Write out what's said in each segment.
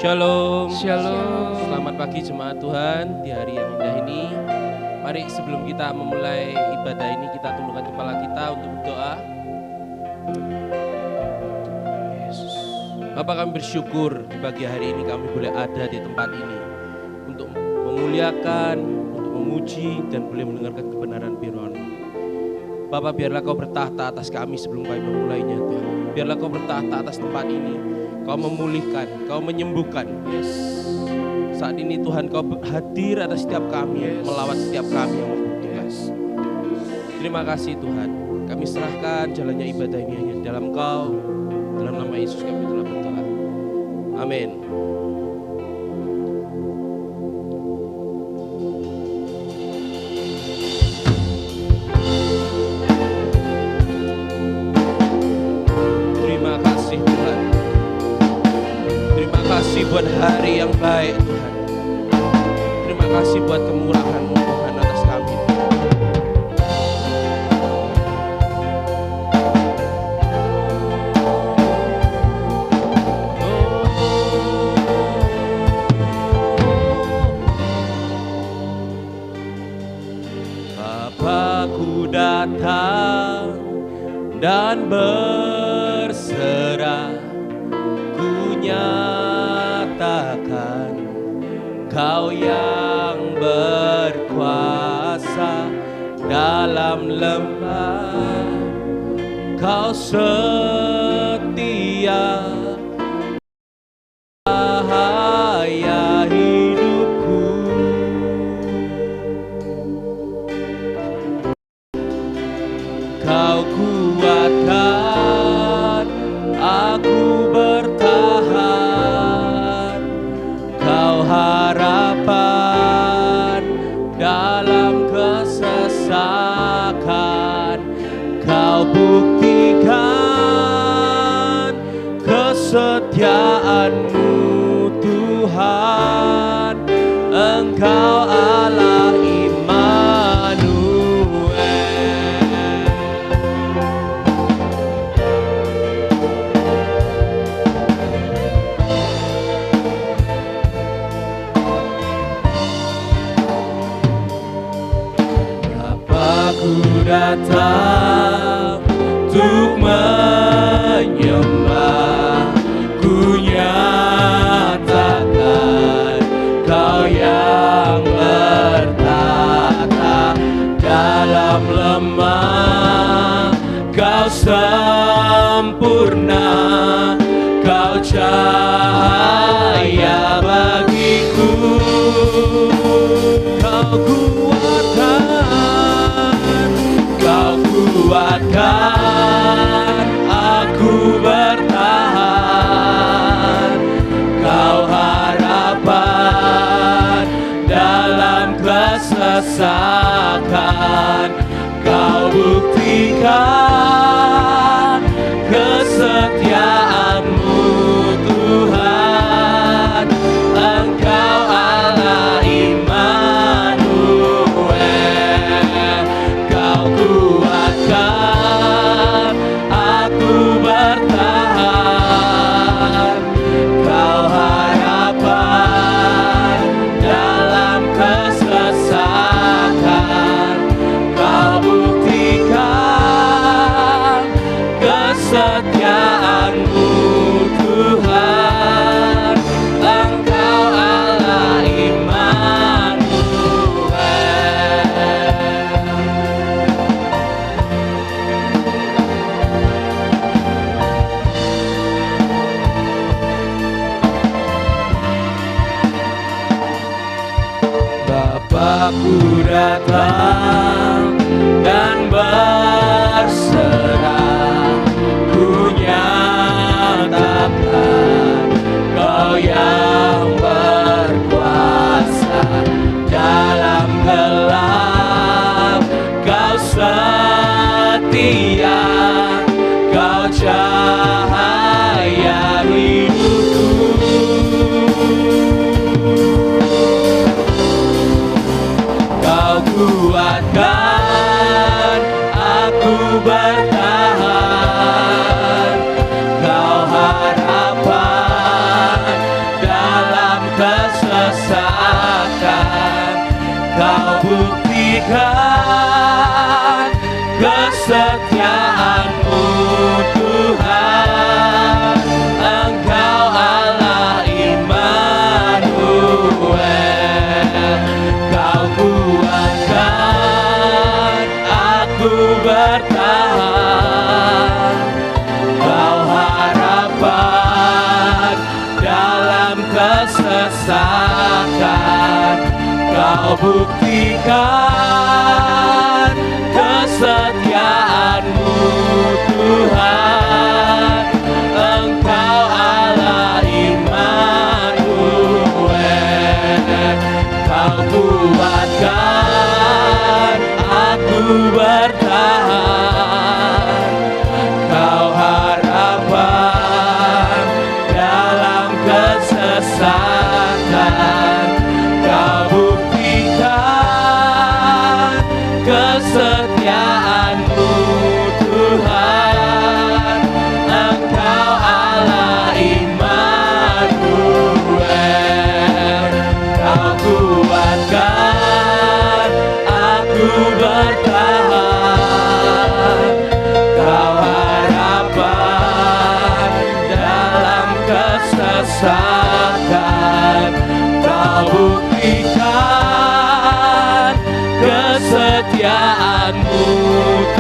Shalom. Shalom. Selamat pagi jemaat Tuhan di hari yang indah ini. Mari sebelum kita memulai ibadah ini kita tundukkan kepala kita untuk berdoa. Yesus. Bapa, kami bersyukur di pagi hari ini kami boleh ada di tempat ini untuk memuliakan, untuk memuji dan boleh mendengarkan kebenaran firman-Mu. Bapa, biarlah Kau bertahta atas kami sebelum kami memulainya Tuhan. Biarlah Kau bertahta atas tempat ini. Kau memulihkan, Kau menyembuhkan. Yes. Saat ini Tuhan Kau hadir atas setiap kami, yes. Melawat setiap kami yang membutuhkan. Yes. Terima kasih Tuhan. Kami serahkan jalannya ibadah ini hanya dalam Kau. Dalam nama Yesus kami telah berdoa. Amin. Buat hari yang baik Tuhan. Terima kasih buat kemurahan-Mu Tuhan atas kami. Bapa-Ku datang dan berserah, ku nyatakan Kau yang berkuasa dalam lembah. Kau setia cahaya hidupku. Kau kuatkan aku bertahan. Kau harapan dalam kesesakan. Kau buktikan kesetiaan-Mu Tuhan. Engkau Allah Immanuel. Bapa-Ku datang untuk menyembah, ku nyatakan Kau yang bertata dalam lemah. Kau sempurna, Kau cahaya bagiku. Kau kuatkan aku bertahan. Kau harapan dalam kesesakan. Kau buktikan kesetiaan-Mu Tuhan. Engkau Allah Immanuel. Kau kuatkan aku bertahan. Kau harapan dalam kesesakan. Kau buktikan kesetiaan-Mu Tuhan. Engkau Allah Immanuel. Bapa-Ku datang dan berserah, ku nyatakan Kau yang berkuasa dalam gelap. Kau setia, Kau cahaya hidupku. Kau kuatkan aku bertahan. Kau harapan buktikan kesetiaan-Mu Tuhan. Engkau Allah Immanuel. Kau kuatkan aku bertahan. Kau harapan dalam kesesatan. Kau buktikan kesetiaan-Mu Tuhan. Engkau Allah Immanuel. Kau kuatkan aku bertahan. Kau harapan dalam kesesatan. Kau buktikan kesetiaan-Mu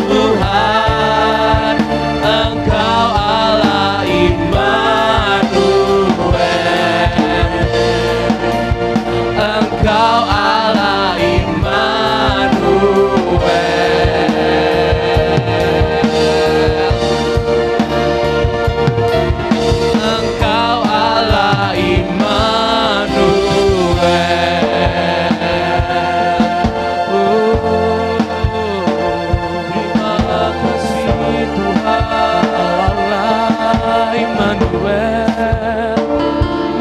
Tuhan. Engkau Allah Immanuel. Engkau Allah Immanuel. Engkau Allah Immanuel. Terima kasih Tuhan Allah Immanuel.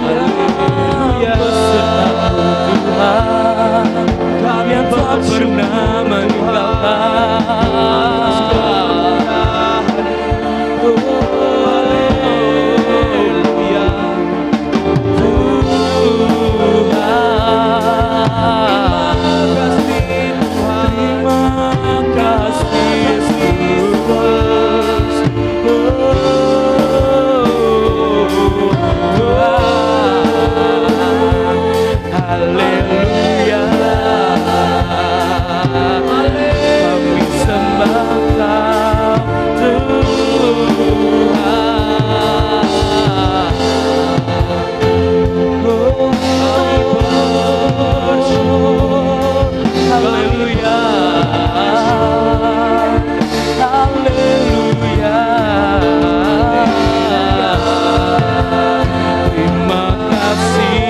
Haleluya, beserta-Mu Tuhan, Kami yang tak pernah meninggalkan. Haleluya Tuhan. Terima kasih Yesus. Haleluya. Kami sembah Kau Tuhan. Haleluya. Haleluya. Terima kasih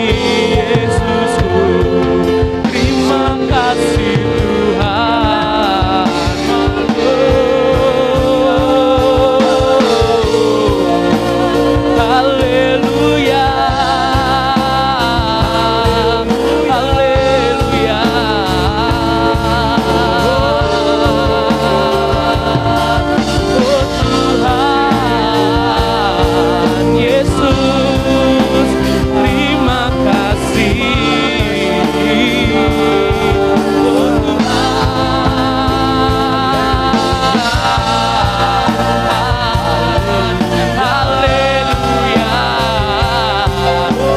Yesusku. Terima kasih Tuhan. Haleluya. Haleluya. Oh Tuhan Yesus, terima kasih. Oh Tuhan. Haleluya.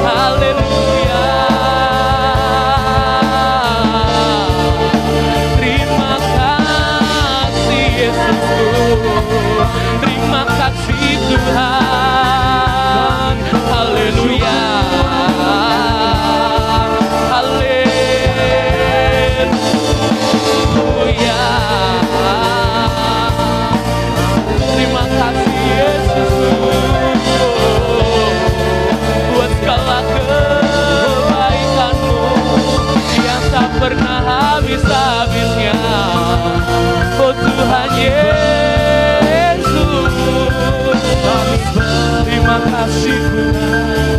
Haleluya. Terima kasih Yesusku. Terima kasih Tuhan. Haleluya. Haleluya. Terima kasih Yesus buat segala kebaikan-Mu yang tak pernah habis-habisnya. Oh Tuhan Yesus, terima kasih Tuhan.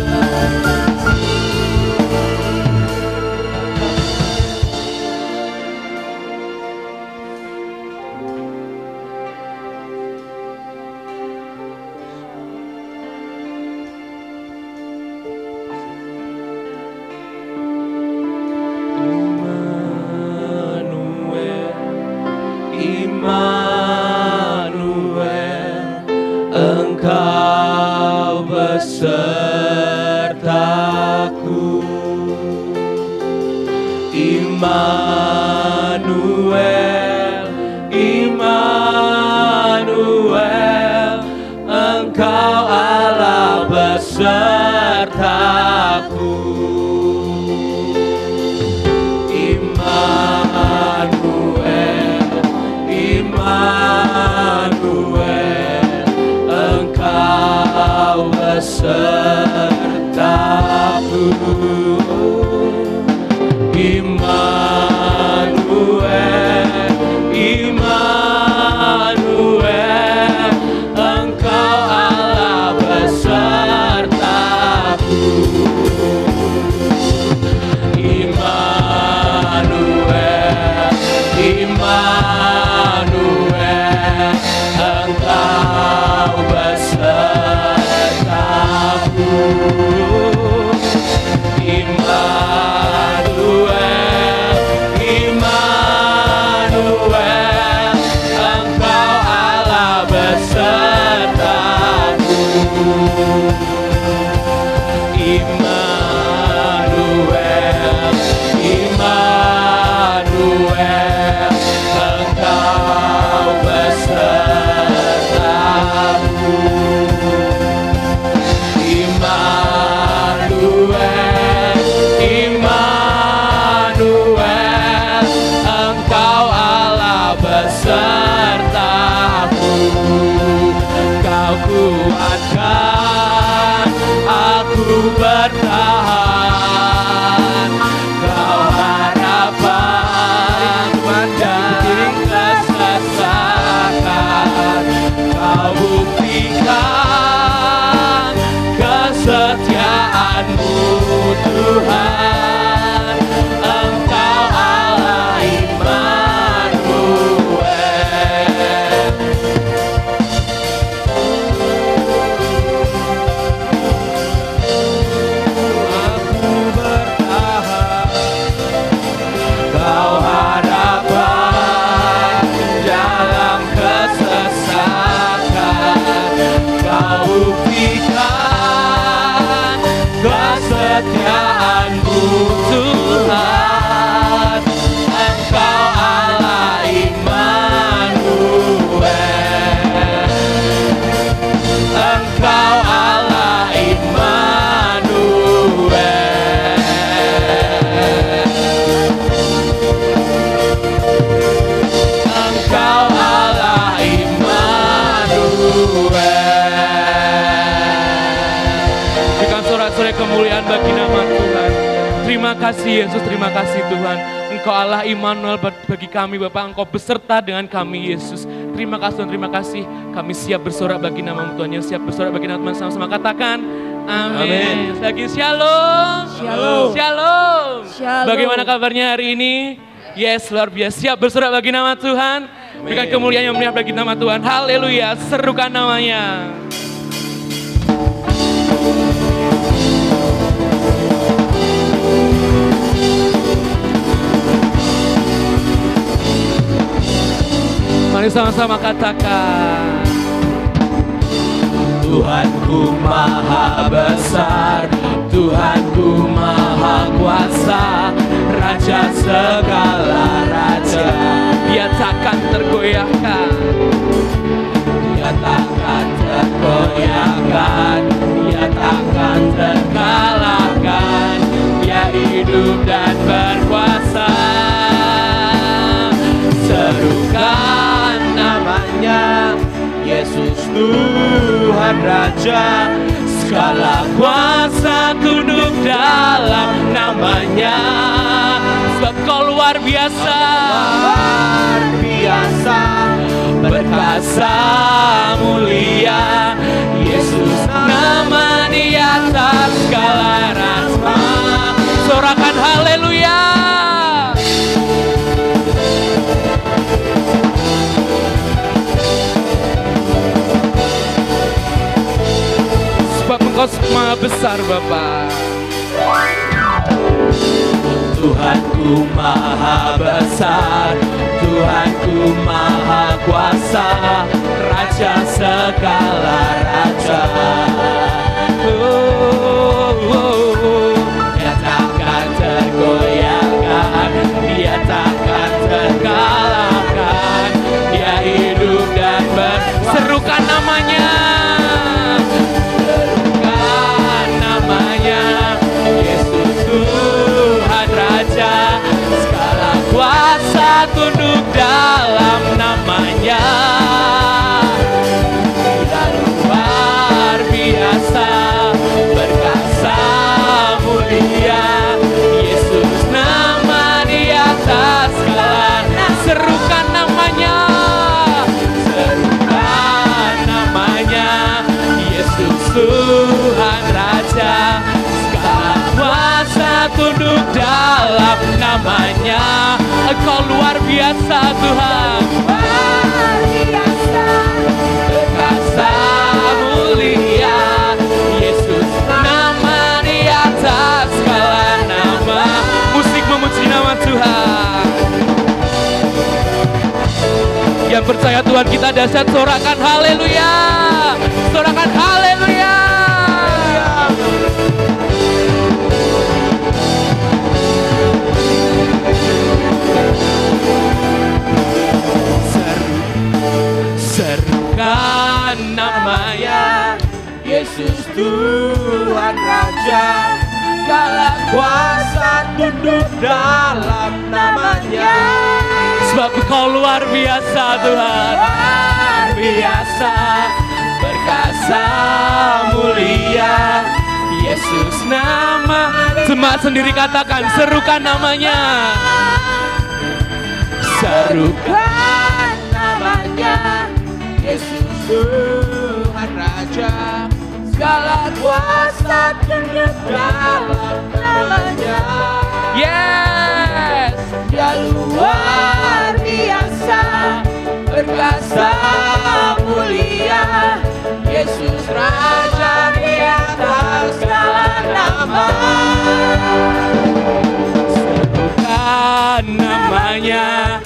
Immanuel, Engkau besertaku. Immanuel, Immanuel, Engkau Allah besertaku. Immanuel, besertaku. Immanuel, Immanuel, Engkau Allah besertaku. Immanuel, Immanuel, Engkau besertaku. Immanuel, Immanuel, Engkau Allah besertaku. Immanuel, Immanuel, Engkau besertaku. Immanuel, Immanuel, Engkau Allah besertaku. Kau kuatkan aku bertahan, Kau harapan dari kesesakan. Kau buktikan kesetiaan-Mu Tuhan, Engkau Allah Immanuel. Aku bertahan, Kau harapan dalam kesesakan. Kau buktikan kesetiaan-Mu Tuhan, Engkau Allah Immanuel. Engkau Allah Immanuel. Engkau Allah Immanuel. Berikan sorak-sorai kemuliaan bagi nama Tuhan. Terima kasih Yesus, terima kasih Tuhan. Engkau Allah Immanuel bagi kami Bapak, Engkau beserta dengan kami Yesus. Terima kasih Tuhan, terima kasih. Kami siap bersorak bagi nama Tuhan, yang siap bersorak bagi nama Tuhan. Sama-sama katakan amin. Lagi shalom. Shalom. Shalom. Shalom. Bagaimana kabarnya hari ini? Yes, luar biasa. Siap bersorak bagi nama Tuhan. Berikan kemuliaan yang meriah bagi nama Tuhan. Haleluya, serukan namanya. Mari sama-sama katakan. Tuhanku maha besar, Tuhanku maha kuasa, Raja segala raja. Dia takkan tergoyahkan, Dia takkan tergoyahkan, Dia takkan terkalahkan. Dia hidup dan berkuasa. Serukan namanya, Yesus Tuhan Raja. Segala kuasa tunduk dalam namanya. Sebab Kau luar biasa, luar biasa, perkasa mulia. Yesus nama di atas segala nama. Sorakan haleluya. Sebab Engkau maha besar Bapa. Tuhanku maha besar, Tuhanku maha kuasa, Raja segala raja. Dia takkan tergoyahkan, Dia takkan terkalahkan. Dia hidup dan berserukan namanya. Serukan namanya, Yesus Tuhan Raja. Segala kuasa tunduk dalam namanya. Lalu namanya. Engkau luar biasa Tuhan, luar biasa, perkasa mulia. Yesus nama di atas segala nama. Musik memuji nama Tuhan. Yang percaya Tuhan kita dahsyat, sorakan haleluya, sorakan haleluya. Serukan namanya, Yesus Tuhan Raja, segala kuasa tunduk dalam namanya. Sebab Engkau luar biasa Tuhan, luar biasa, perkasa mulia. Yesus nama, jemaat sendiri katakan, serukan namanya, serukan namanya, Yesus Tuhan Raja, segala kuasa tunduk dalam namanya. Yes, Dia luar biasa, perkasa mulia. Yesus Raja di atas segala nama. Serukan namanya,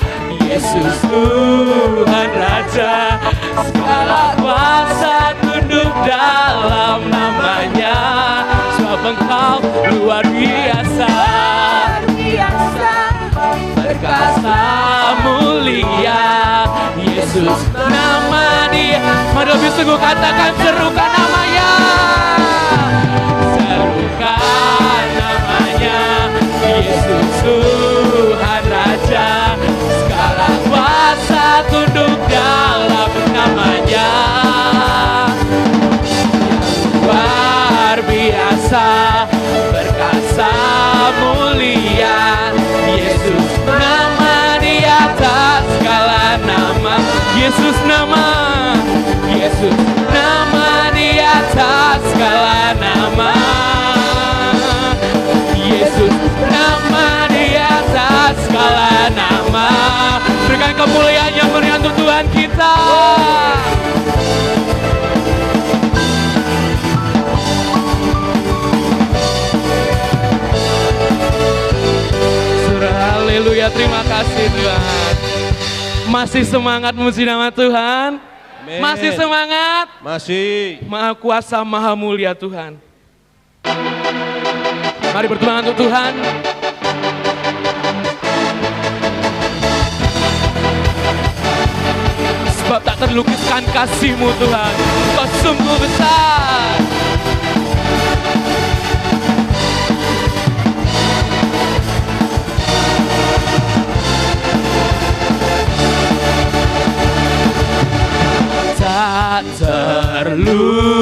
Yesus Tuhan Raja, segala kuasa tunduk dalam namanya. Sebab Engkau luar biasa, perkasa mulia. Yesus nama Dia. Mari lebih sungguh katakan, serukan namanya, serukan namanya, Yesus Tuhan Raja, segala kuasa tunduk dalam namanya. Luar biasa, perkasa mulia. Yesus nama di atas segala nama. Yesus nama, Yesus nama di atas segala nama. Yesus nama di atas segala nama. Berikan kemuliaan yang meriah untuk Tuhan kita. Haleluya, terima kasih Tuhan. Masih semangat muji nama Tuhan? Amen. Masih semangat? Masih. Maha kuasa, maha mulia Tuhan. Mari berdoa untuk Tuhan. Sebab tak terlukiskan kasih-Mu Tuhan, Kau sungguh besar. Tak terlukiskan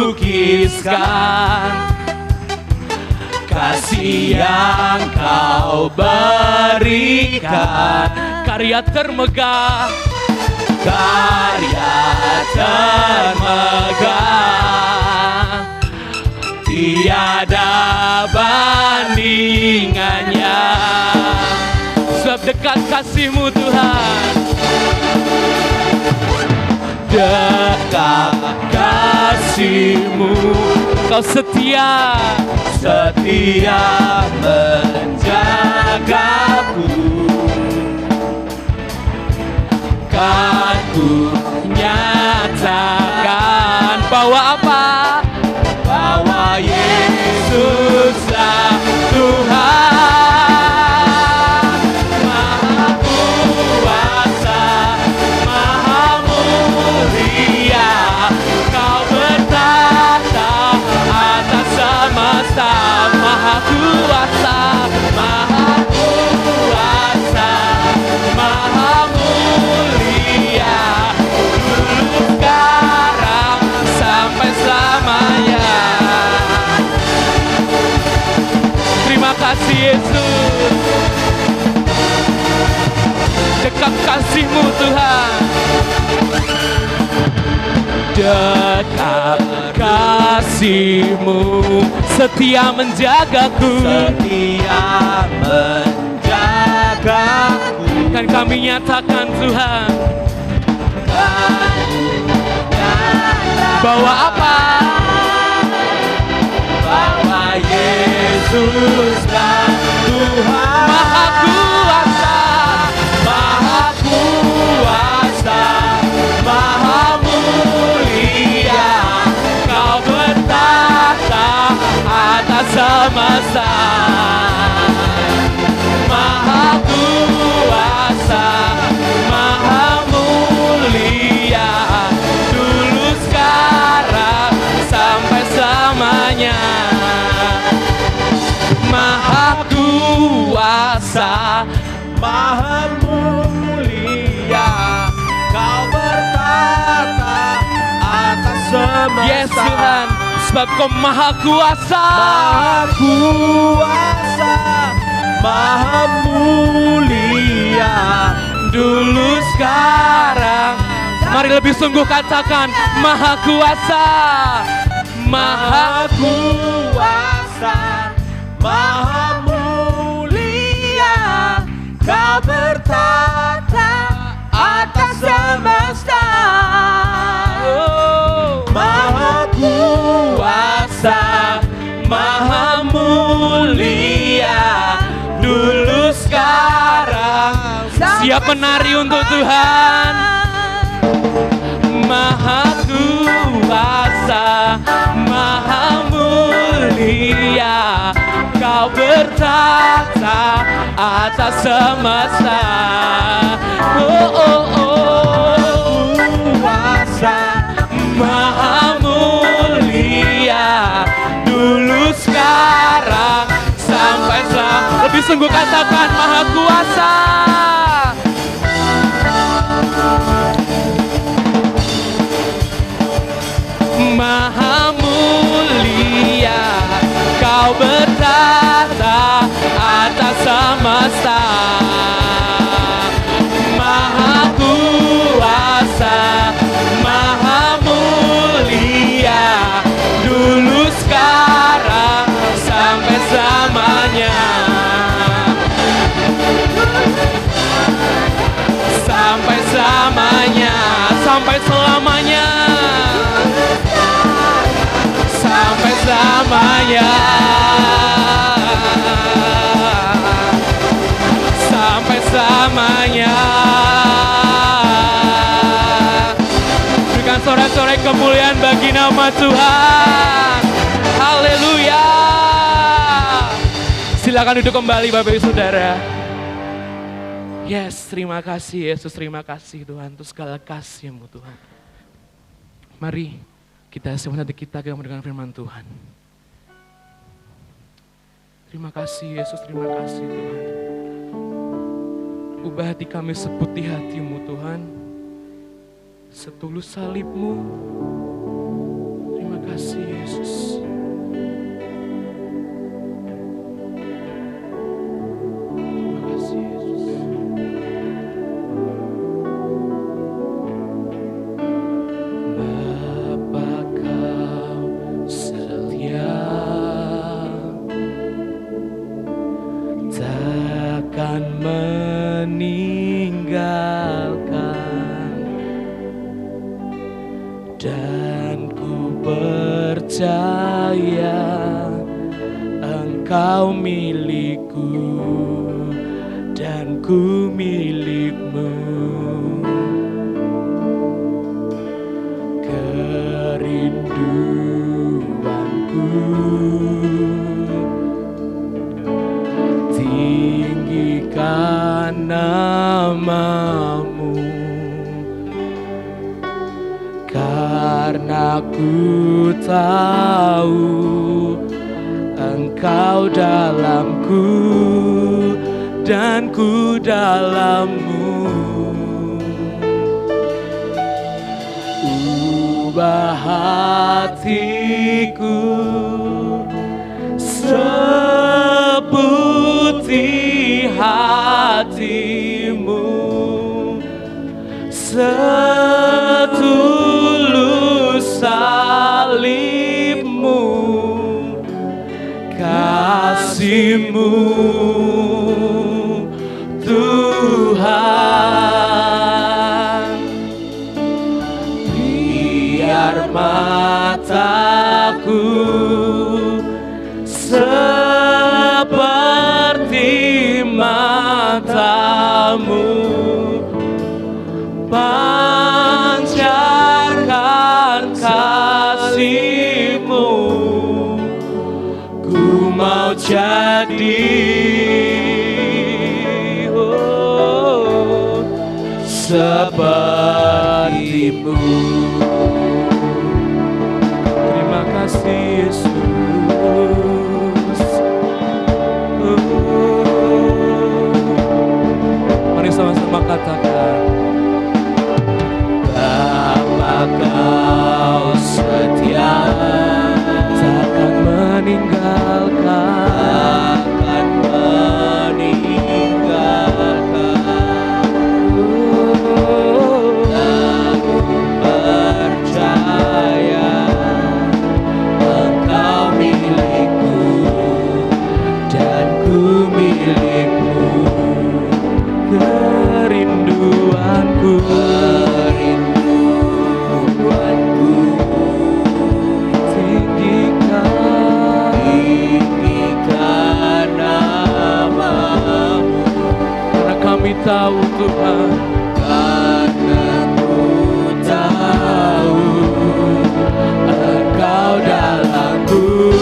kasih yang Kau berikan. Karya termegah, karya termegah, tiada bandingannya. Sebab dekat kasih-Mu Tuhan, dekat kasih-Mu, Kau setia, setia menjagaku. Kan ku nyatakan bahwa apa? Bahwa Yesuslah Tuhan, Maha kuasa, Maha mulia. Kau bertata atas semesta, Maha kuasa, Maha kuasa, Maha mulia. Dulu, sekarang, sampai selamanya. Terima kasih Yesus. Dekat kasih-Mu Tuhan, dekat kasih-Mu, setia menjagaku, setia menjagaku. Dan kami nyatakan Tuhan bahwa apa? Bahwa Yesus dan Tuhan Maha Kuasa, Maha Kuasa, Maha Mulia. Kau bertata atas semesta. Maha Kuasa, Maha Mulia, dulu sekarang sampai selamanya. Maha Kuasa, Maha Mulia, Kau bertata atas semesta. Yes Tuhan, sebab Kau Maha Kuasa, Maha Kuasa, Maha Mulia, dulu sekarang. Mari lebih sungguh katakan Maha Kuasa, Maha Kuasa, Maha Mulia, Kau bertata atas semesta. Maha Kuasa, Maha Mulia, dulu sekarang. Siap menari untuk Tuhan. Maha Kuasa, Maha Mulia, Kau bertata atas semesta. Oh, oh, oh. Kuasa, Maha Mulia, dulu sekarang sampai selamanya. Lebih sungguh katakan Maha Kuasa. Maha Mulia, Kau bertata atas semesta. Maha Kuasa, Maha Mulia, dulu sekarang sampai selamanya. Sampai selamanya, sampai selamanya. Sampai selamanya, sampai selamanya. Berikan sorak-sorai kemuliaan bagi nama Tuhan. Haleluya. Silakan duduk kembali Bapak Ibu Saudara. Yes, terima kasih Yesus, terima kasih Tuhan untuk segala kasih-Mu Tuhan. Mari kita semua hati kita mendengar firman Tuhan. Terima kasih Yesus, terima kasih Tuhan. Ubah hati kami seputih hati-Mu Tuhan, setulus salib-Mu. Terima kasih Yesus. Terima kasih Yesus. Dan ku percaya Engkau milikku dan ku milik-Mu. Kerinduanku tinggikan nama-Mu, karena ku tahu Engkau dalamku dan ku dalam-Mu. Ubah hatiku seputih hati-Mu, setulus salib-Mu, kasih-Mu Tuhan. aku seperti matamu, pancarkan kasih-Mu. Ku mau jadi seperti-Mu. Terima kasih Yesus. Mari sama-sama katakan, Bapa Kau setia, takkan meninggalkan, percaya Engkau milikku dan ku milikmu. Kerinduanku tinggikan nama-Mu, karena kami tahu Tuhan, karena ku tahu Engkau dalamku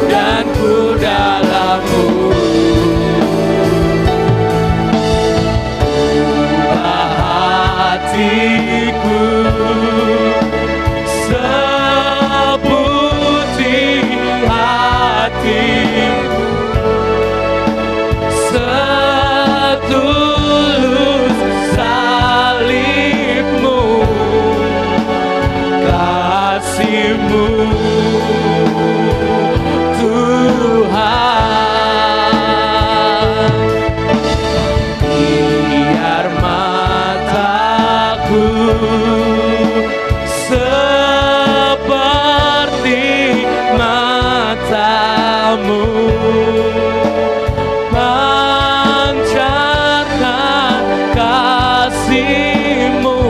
dan ku dalam-Mu. Hatiku seperti hati-Mu, setulus salib-Mu, kasih-Mu Tuhan. Biar mataku seperti mata-Mu, pancarkan kasih-Mu.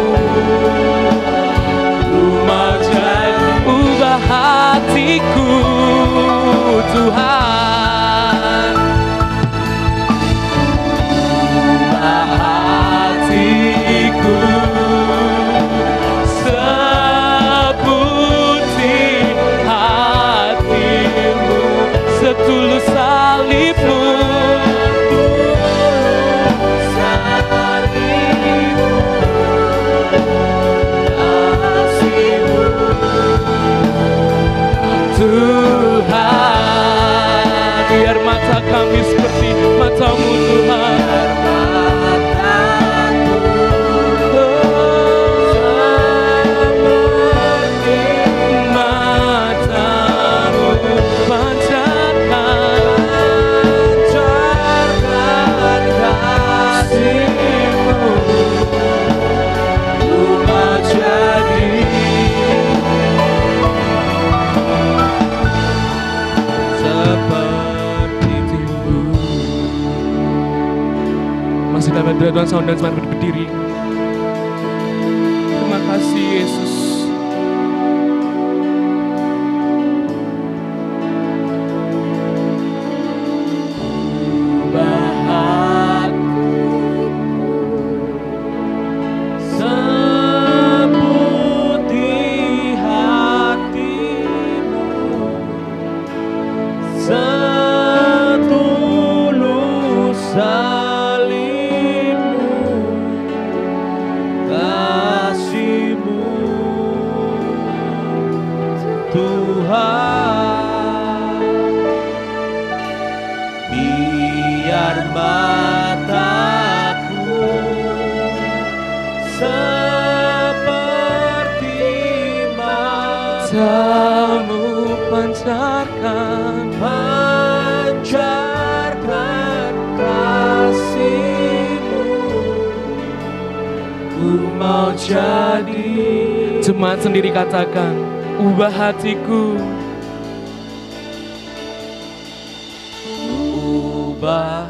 Ku mau jadi, ubah hatiku Tuhan, ubah hatiku seperti hati-Mu, setulus salib-Mu, kasih-Mu Tuhan. Biar mata kami seperti mata-Mu Tuhan. Masih dapat Tuhan saudara semua berdiri. Terima kasih Yesus. Tuhan, biar mataku seperti mata-Mu, pancarkan kasih-Mu. Ku mau jadi, jemaat sendiri katakan, ubah hatiku, ubah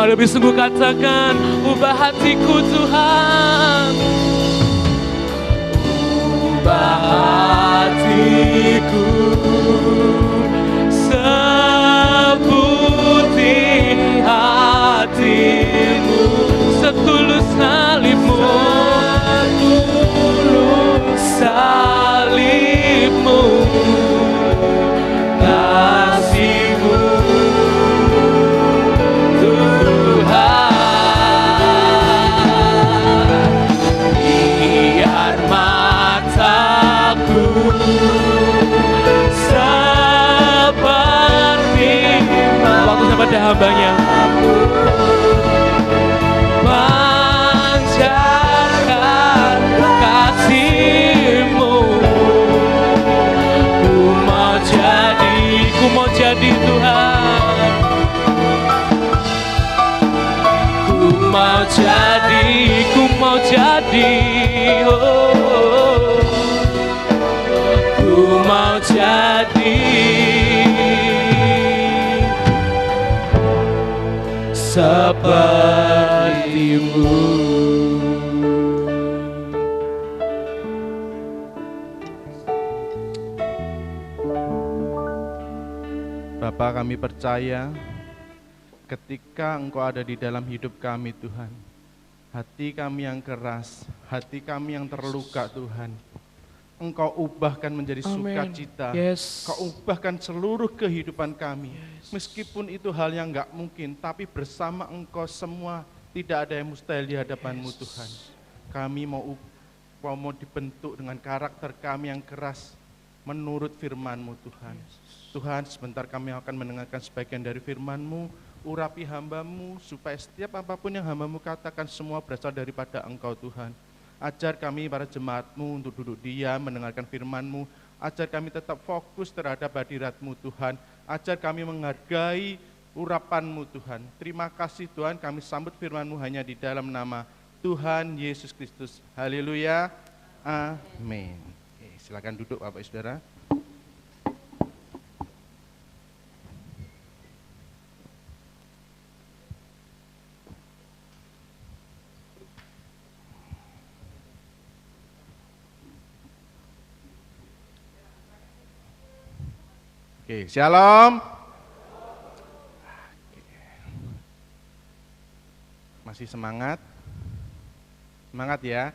lebih sungguh katakan, ubah hatiku Tuhan. Ubah hatiku seperti hatimu, setulus salibmu, salibmu, kasihmu Tuhan. Biar mataku seperti waktu pada hambanya pancarkan kasih-Mu. Ku mau jadi Tuhan. Ku mau jadi, oh, ku mau jadi seperti-Mu. Bapa, kami percaya ketika Engkau ada di dalam hidup kami Tuhan, hati kami yang keras, hati kami yang terluka Tuhan, Engkau ubahkan menjadi sukacita. Yes. Kau ubahkan seluruh kehidupan kami. Meskipun itu hal yang enggak mungkin, tapi bersama Engkau semua tidak ada yang mustahil di hadapan-Mu Tuhan. Kami mau dibentuk dengan karakter kami yang keras menurut firman-Mu Tuhan. Tuhan, sebentar kami akan mendengarkan sebagian dari firman-Mu. Urapi hamba-Mu supaya setiap apapun yang hamba-Mu katakan semua berasal daripada Engkau Tuhan. Ajar kami para jemaat-Mu untuk duduk diam mendengarkan firman-Mu. Ajar kami tetap fokus terhadap hadirat-Mu Tuhan. Ajar kami menghargai urapan-Mu Tuhan. Terima kasih Tuhan, kami sambut firman-Mu hanya di dalam nama Tuhan Yesus Kristus. Haleluya. Amin. Oke, silakan duduk Bapak Saudara. Oke, shalom. Masih semangat? Semangat ya.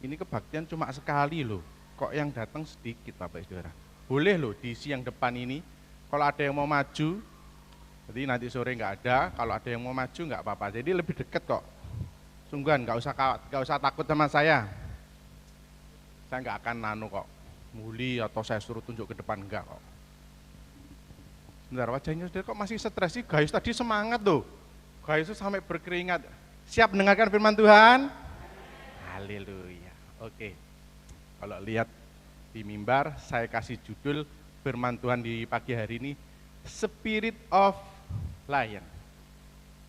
Ini kebaktian cuma sekali loh. Kok yang datang sedikit Bapak Saudara. Boleh loh diisi yang depan ini. Kalau ada yang mau maju, jadi nanti sore nggak ada. Kalau ada yang mau maju nggak apa-apa. Jadi lebih dekat kok. Sungguhan, nggak usah takut sama saya. Saya nggak akan nano kok. Muli atau saya suruh tunjuk ke depan, enggak kok. Bentar, wajahnya saudara kok masih stres sih? Gayus tadi semangat loh. Gayus itu sampai berkeringat. Siap mendengarkan firman Tuhan? Haleluya. Oke. Kalau lihat di mimbar, saya kasih judul firman Tuhan di pagi hari ini, Spirit of Lion.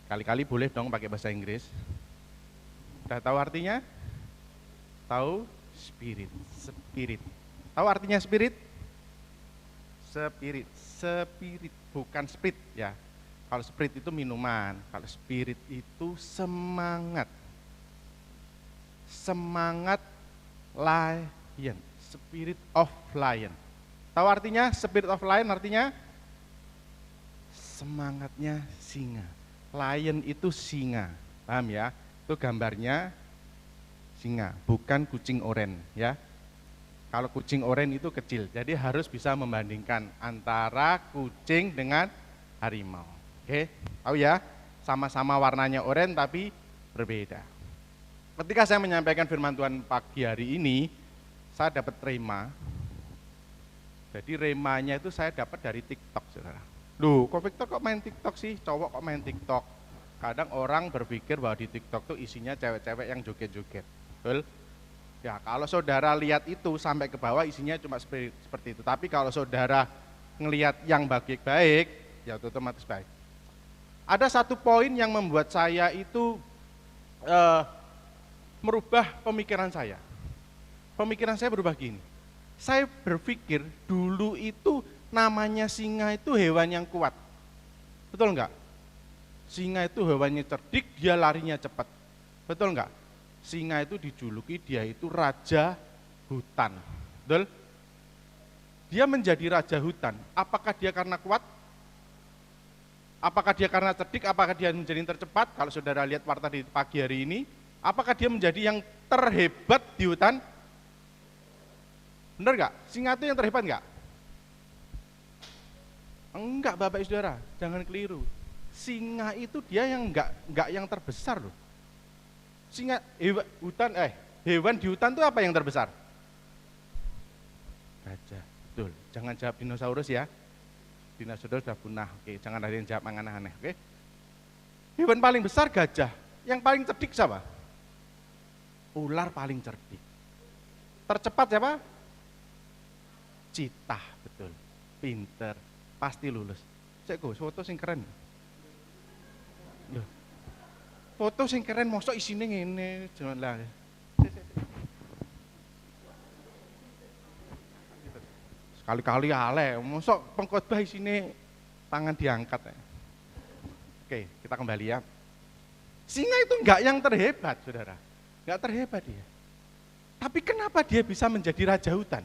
Kali-kali boleh dong pakai bahasa Inggris. Udah tahu artinya? Tahu? Spirit. Tahu artinya spirit? Spirit, bukan spirit ya. Kalau spirit itu minuman, kalau spirit itu semangat. Semangat lion, spirit of lion. Tahu artinya spirit of lion artinya? Semangatnya singa. Lion itu singa, paham ya? Itu gambarnya singa, bukan kucing oren ya. Kalau kucing oren itu kecil, jadi harus bisa membandingkan antara kucing dengan harimau. Oke, tahu ya? Sama-sama warnanya oren tapi berbeda. Ketika saya menyampaikan firman Tuhan pagi hari ini, saya dapat rema. Jadi remanya itu saya dapat dari TikTok, saudara. Loh, kok Victor kok main TikTok sih? Cowok kok main TikTok? Kadang orang berpikir bahwa di TikTok tuh isinya cewek-cewek yang joget-joget. Betul? Ya, kalau saudara lihat itu sampai ke bawah isinya cuma seperti itu. Tapi kalau saudara ngelihat yang baik-baik, ya otomatis baik. Ada satu poin yang membuat saya itu merubah pemikiran saya. Pemikiran saya berubah gini. Saya berpikir dulu itu namanya singa itu hewan yang kuat. Betul enggak? Singa itu hewannya cerdik, dia larinya cepat. Betul enggak? Singa itu dijuluki dia itu raja hutan. Betul? Dia menjadi raja hutan. Apakah dia karena kuat? Apakah dia karena cerdik? Apakah dia menjadi yang tercepat? Kalau saudara lihat warta di pagi hari ini, apakah dia menjadi yang terhebat di hutan? Benar enggak? Singa itu yang terhebat enggak? Enggak, Bapak Ibu Saudara, jangan keliru. Singa itu dia yang enggak yang terbesar loh. Singa hewan di hutan itu apa yang terbesar? Gajah, betul. Jangan jawab dinosaurus ya. Dinosaurus sudah punah. Oke, jangan ada yang jawab yang aneh-aneh, oke? Hewan paling besar gajah. Yang paling cerdik siapa? Ular paling cerdik. Tercepat siapa? Citah, betul. Pinter, pasti lulus. Cek foto sing keren. Loh. Foto sing keren mosok isine ngene, jangan lah. Sekali-kali ale, mosok pengkhotbah isine tangan diangkat. Oke, kita kembali ya. Singa itu enggak yang terhebat, Saudara. Enggak terhebat dia. Tapi kenapa dia bisa menjadi raja hutan?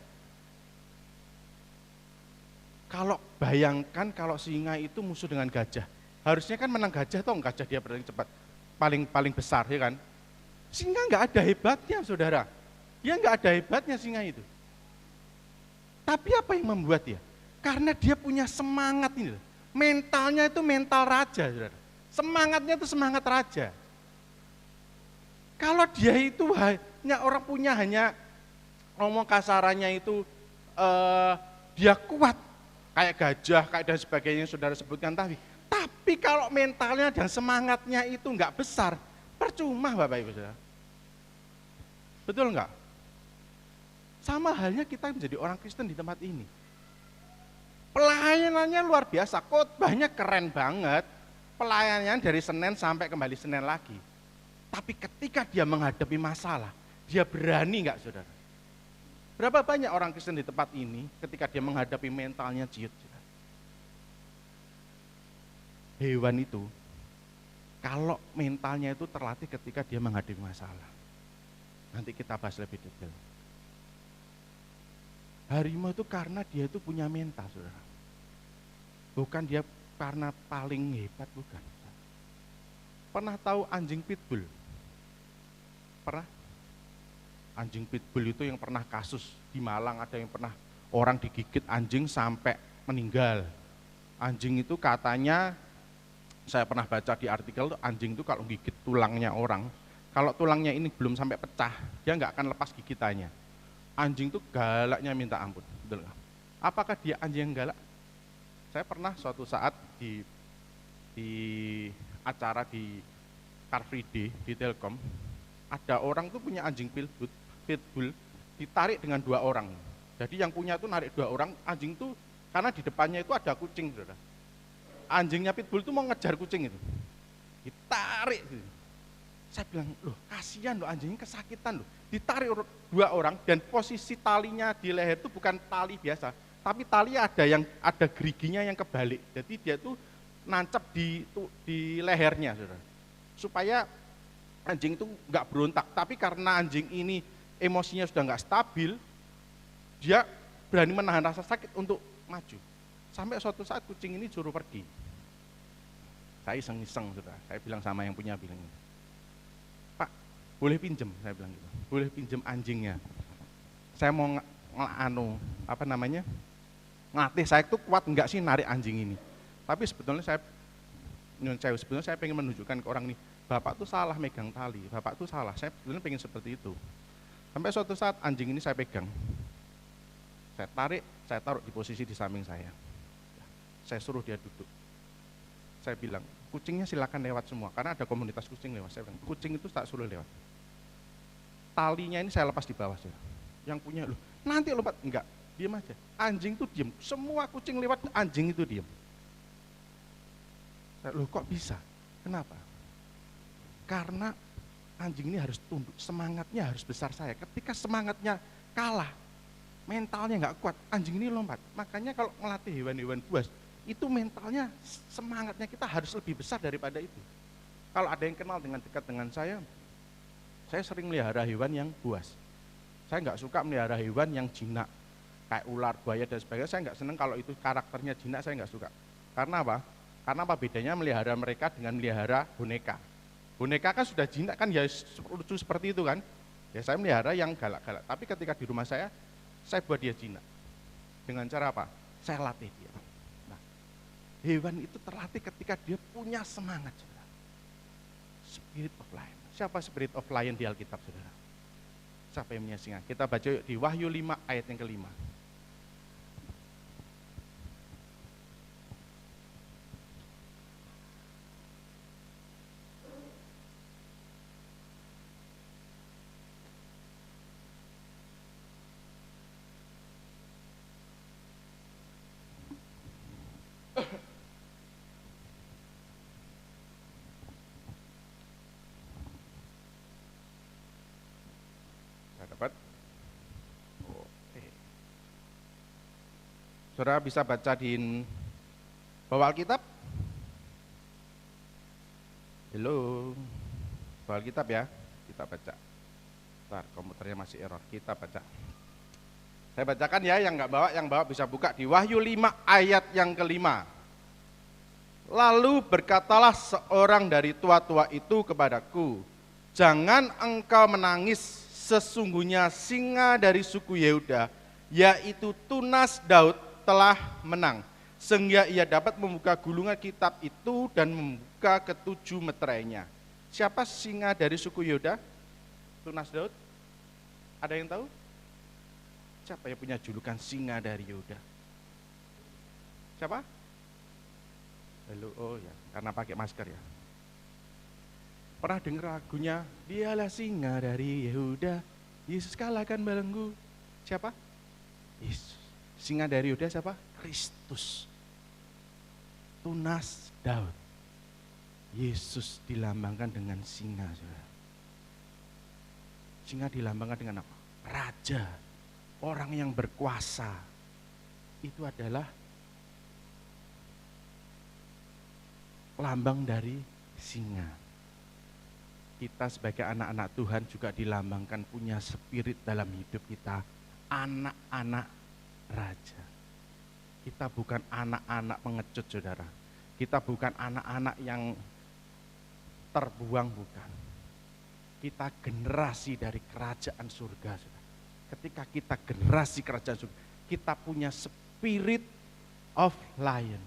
Kalau bayangkan kalau singa itu musuh dengan gajah, harusnya kan menang gajah toh, gajah dia paling cepat, paling besar ya kan. Singa nggak ada hebatnya saudara, dia nggak ada hebatnya singa itu. Tapi apa yang membuat dia? Karena dia punya semangat ini, mentalnya itu mental raja saudara. Semangatnya itu semangat raja. Kalau dia itu hanya orang punya hanya ngomong kasarannya itu dia kuat, kayak gajah, kayak dan sebagainya yang saudara sebutkan tadi. Tapi kalau mentalnya dan semangatnya itu enggak besar, percuma Bapak Ibu Saudara. Betul enggak? Sama halnya kita menjadi orang Kristen di tempat ini. Pelayanannya luar biasa, khotbahnya keren banget. Pelayanannya dari Senin sampai kembali Senin lagi. Tapi ketika dia menghadapi masalah, dia berani enggak Saudara? Berapa banyak orang Kristen di tempat ini ketika dia menghadapi mentalnya ciut. Hewan itu, kalau mentalnya itu terlatih ketika dia menghadapi masalah. Nanti kita bahas lebih detail. Harimau itu karena dia itu punya mental, saudara. Bukan dia karena paling hebat, bukan. Pernah tahu anjing pitbull? Pernah? Anjing pitbull itu yang pernah kasus di Malang, ada yang pernah orang digigit anjing sampai meninggal. Anjing itu katanya, saya pernah baca di artikel, anjing itu kalau gigit tulangnya orang, kalau tulangnya ini belum sampai pecah, dia nggak akan lepas gigitannya. Anjing itu galaknya minta ampun. Betul nggak? Apakah dia anjing yang galak? Saya pernah suatu saat di acara di Car Free Day di Telkom, ada orang tuh punya anjing pitbull ditarik dengan 2 orang. Jadi yang punya itu narik 2 orang, anjing itu karena di depannya itu ada kucing, saudara. Anjingnya pitbull itu mau ngejar kucing itu, ditarik. Saya bilang, loh kasihan loh anjingnya kesakitan loh, ditarik 2 orang dan posisi talinya di leher itu bukan tali biasa, tapi tali ada geriginya yang kebalik. Jadi dia tuh nancap di lehernya, saudara, supaya anjing itu nggak berontak. Tapi karena anjing ini emosinya sudah nggak stabil, dia berani menahan rasa sakit untuk maju. Sampai suatu saat kucing ini suruh pergi. Saya iseng-iseng, saudara. Saya bilang sama yang punya, bilang, Pak, boleh pinjem? Saya bilang gitu. Boleh pinjem anjingnya. Saya mau ngelatih saya itu kuat enggak sih narik anjing ini. Tapi sebetulnya saya pengen menunjukkan ke orang ini, Bapak tuh salah megang tali, Bapak tuh salah. Saya sebetulnya pengen seperti itu. Sampai suatu saat anjing ini saya pegang, saya tarik, saya taruh di posisi di samping saya. Saya suruh dia duduk. Saya bilang, kucingnya silakan lewat semua, karena ada komunitas kucing lewat. Saya bilang, kucing itu tak suruh lewat. Talinya ini saya lepas di bawah. Yang punya, loh nanti lompat, enggak, diam aja. Anjing itu diam, semua kucing lewat, anjing itu diam. Loh kok bisa? Kenapa? Karena anjing ini harus tunduk, semangatnya harus besar saya. Ketika semangatnya kalah, mentalnya nggak kuat, anjing ini lompat. Makanya kalau melatih hewan-hewan buas, itu mentalnya, semangatnya kita harus lebih besar daripada itu. Kalau ada yang kenal dengan dekat dengan saya sering melihara hewan yang buas. Saya nggak suka melihara hewan yang jinak, kayak ular, buaya dan sebagainya. Saya nggak seneng kalau itu karakternya jinak, saya nggak suka. Karena apa? Karena apa bedanya melihara mereka dengan melihara boneka? Boneka kan sudah jinak kan, ya lucu seperti itu kan. Ya saya melihara yang galak-galak, tapi ketika di rumah saya buat dia jinak. Dengan cara apa? Saya latih dia. Nah, hewan itu terlatih ketika dia punya semangat, saudara. Spirit of lion. Siapa spirit of lion di Alkitab, saudara? Siapa yang punya singa? Kita baca yuk di Wahyu 5 ayat yang kelima. Dapat? Oke. Saudara bisa baca di bawah Alkitab? Halo. Bawah Alkitab ya, kita baca. Bentar, komputernya masih error, kita baca. Saya bacakan ya, yang bawa bisa buka di Wahyu 5 ayat yang kelima. Lalu berkatalah seorang dari tua-tua itu kepadaku, jangan engkau menangis, sesungguhnya singa dari suku Yehuda, yaitu tunas Daud, telah menang, sehingga ia dapat membuka gulungan kitab itu dan membuka ketujuh meterainya. Siapa singa dari suku Yehuda? Tunas Daud? Ada yang tahu? Siapa yang punya julukan singa dari Yehuda? Siapa? Halo, oh ya, karena pakai masker ya. Pernah dengar lagunya, dialah singa dari Yehuda, Yesus kalahkan belenggu. Siapa? Yesus. Singa dari Yehuda siapa? Kristus. Tunas Daud. Yesus dilambangkan dengan singa. Singa dilambangkan dengan apa? Raja. Orang yang berkuasa. Itu adalah lambang dari singa. Kita sebagai anak-anak Tuhan juga dilambangkan punya spirit dalam hidup kita, anak-anak raja. Kita bukan anak-anak pengecut, saudara. Kita bukan anak-anak yang terbuang, bukan. Kita generasi dari kerajaan surga, saudara. Ketika kita generasi kerajaan surga, kita punya spirit of lion.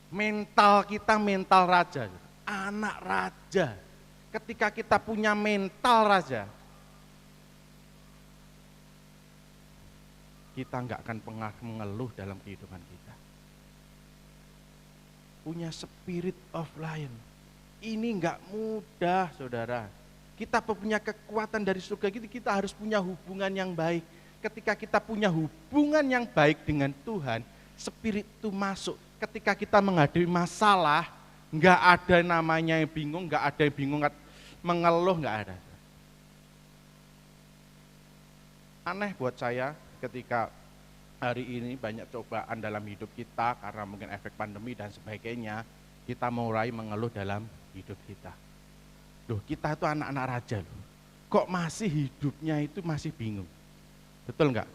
Mental kita mental raja, anak raja. Ketika kita punya mental raja, kita nggak akan pernah mengeluh dalam kehidupan kita. Punya spirit of lion. Ini nggak mudah, saudara. Kita punya kekuatan dari surga, kita harus punya hubungan yang baik. Ketika kita punya hubungan yang baik dengan Tuhan, spirit itu masuk. Ketika kita menghadapi masalah, nggak ada namanya yang bingung, nggak ada yang bingung, mengeluh, nggak ada. Aneh buat saya ketika hari ini banyak cobaan dalam hidup kita karena mungkin efek pandemi dan sebagainya, kita mulai mengeluh dalam hidup kita. Loh, kita itu anak-anak raja loh. Kok masih hidupnya itu masih bingung? Betul nggak?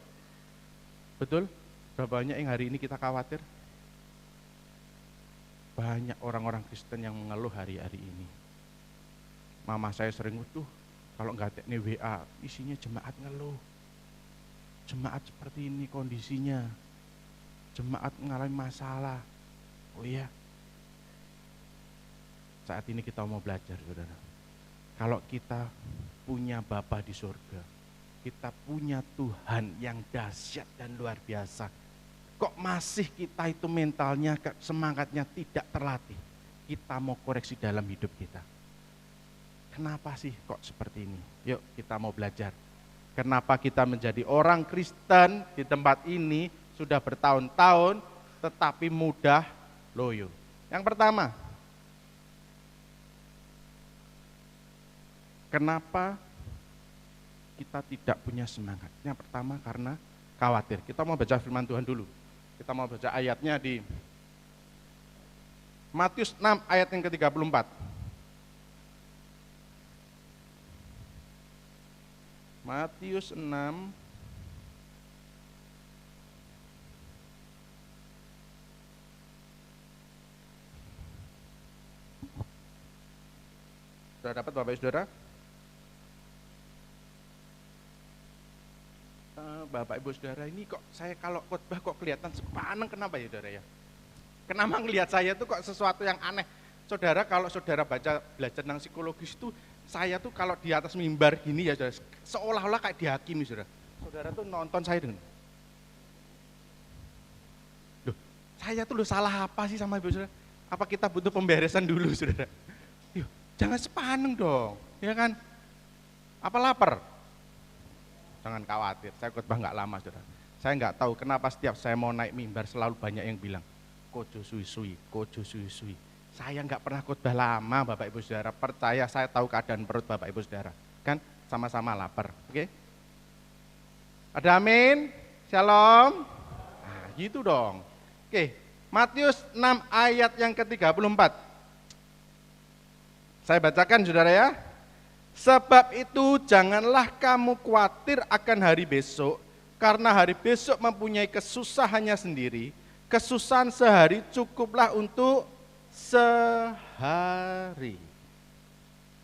Betul? Berapa banyak yang hari ini kita khawatir? Banyak orang-orang Kristen yang mengeluh hari-hari ini. Mama saya sering, kalau nggak teknik WA, isinya jemaat ngeluh. Jemaat seperti ini kondisinya. Jemaat mengalami masalah. Oh iya. Saat ini kita mau belajar, saudara. Kalau kita punya Bapa di surga, kita punya Tuhan yang dahsyat dan luar biasa. Kok masih kita itu mentalnya, semangatnya tidak terlatih? Kita mau koreksi dalam hidup kita. Kenapa sih kok seperti ini? Yuk kita mau belajar. Kenapa kita menjadi orang Kristen di tempat ini sudah bertahun-tahun tetapi mudah loyo? Yang pertama, kenapa kita tidak punya semangat? Yang pertama karena khawatir. Kita mau baca firman Tuhan dulu. Kita mau baca ayatnya di Matius 6 ayat yang ke-34. Matius 6 Sudah dapat Bapak Ibu Saudara? Bapak Ibu Saudara, ini kok saya kalau khotbah kok kelihatan sepaneng, kenapa ya Saudara ya? Kenapa ngelihat saya tuh kok sesuatu yang aneh? Saudara, kalau saudara belajar tentang psikologis itu, saya tuh kalau di atas mimbar gini ya Saudara, seolah-olah kayak dihakimi Saudara. Saudara tuh nonton saya dengan, loh, saya tuh salah apa sih sama Ibu Saudara? Apa kita butuh pemberesan dulu Saudara? Yuk, jangan sepaneng dong, ya kan? Apa lapar? Jangan khawatir, saya khotbah nggak lama Saudara. Saya nggak tahu kenapa setiap saya mau naik mimbar selalu banyak yang bilang, kojo suwi-suwi, kojo suwi-suwi. Saya nggak pernah khotbah lama Bapak Ibu Saudara, percaya saya tahu keadaan perut Bapak Ibu Saudara. Kan sama-sama lapar, oke? Ada amin? Shalom? Nah gitu dong. Oke, Matius 6 ayat yang ke-34. Saya bacakan Saudara ya. Sebab itu janganlah kamu khawatir akan hari besok, karena hari besok mempunyai kesusahannya sendiri. Kesusahan sehari cukuplah untuk sehari.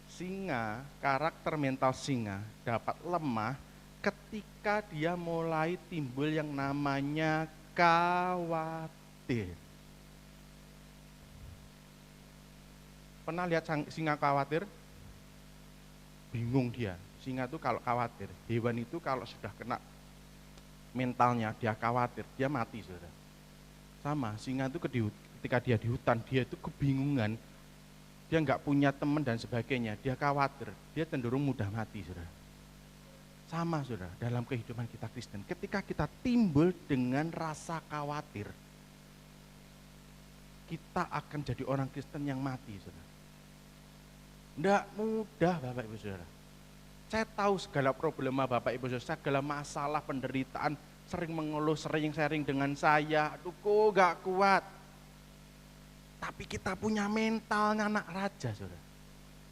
Singa, karakter mental singa dapat lemah ketika dia mulai timbul yang namanya khawatir. Pernah lihat singa khawatir? Bingung dia. Singa itu kalau khawatir, hewan itu kalau sudah kena mentalnya dia khawatir, dia mati Saudara. Sama, singa itu ketika dia di hutan, dia itu kebingungan, dia nggak punya teman dan sebagainya, dia khawatir, dia cenderung mudah mati Saudara. Sama Saudara, dalam kehidupan kita Kristen, ketika kita timbul dengan rasa khawatir, kita akan jadi orang Kristen yang mati Saudara. Tidak mudah Bapak Ibu Saudara. Saya tahu segala problema Bapak Ibu Saudara, segala masalah penderitaan, sering mengeluh, sering sharing dengan saya, aduh kok gak kuat. Tapi kita punya mentalnya anak raja Saudara.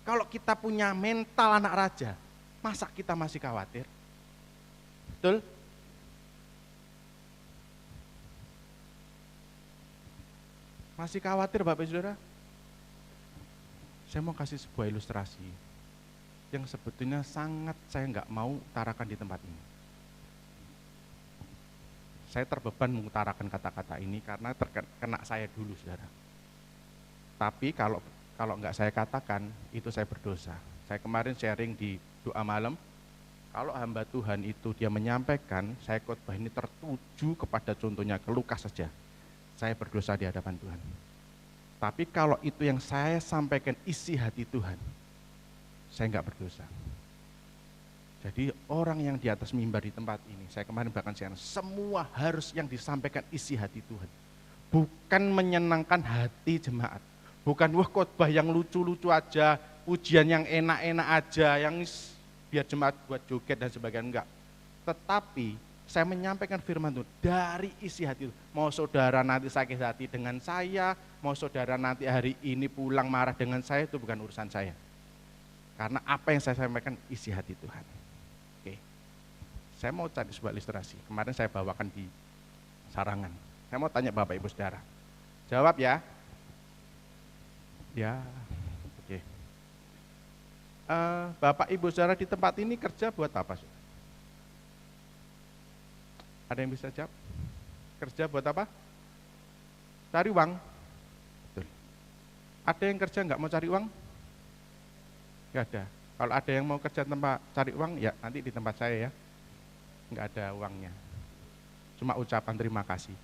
Kalau kita punya mental anak raja, masa kita masih khawatir? Betul? Masih khawatir Bapak Ibu Saudara? Saya mau kasih sebuah ilustrasi yang sebetulnya sangat saya nggak mau utarakan di tempat ini. Saya terbeban mengutarakan kata-kata ini karena terkena saya dulu Saudara. Tapi kalau nggak saya katakan, itu saya berdosa. Saya kemarin sharing di doa malam, kalau hamba Tuhan itu dia menyampaikan, saya khotbah ini tertuju kepada contohnya ke Lukas saja. Saya berdosa di hadapan Tuhan. Tapi kalau itu yang saya sampaikan isi hati Tuhan, saya nggak berdosa. Jadi orang yang di atas mimbar di tempat ini, saya kemarin bahkan share, semua harus yang disampaikan isi hati Tuhan. Bukan menyenangkan hati jemaat. Bukan wah khotbah yang lucu-lucu aja, pujian yang enak-enak aja, yang biar jemaat buat joget dan sebagainya, enggak. Tetapi saya menyampaikan firman Tuhan dari isi hati. Mau saudara nanti sakit hati dengan saya, mau saudara nanti hari ini pulang marah dengan saya, itu bukan urusan saya. Karena apa yang saya sampaikan isi hati Tuhan. Oke. Saya mau cari sebuah ilustrasi. Kemarin saya bawakan di sarangan. Saya mau tanya Bapak Ibu Saudara. Jawab ya. Ya. Oke. Bapak Ibu Saudara di tempat ini kerja buat apa, Saudara? Ada yang bisa jawab? Kerja buat apa? Cari uang. Betul. Ada yang kerja nggak mau cari uang? Nggak ada. Kalau ada yang mau kerja tempat cari uang, ya nanti di tempat saya ya. Nggak ada uangnya. Cuma ucapan terima kasih.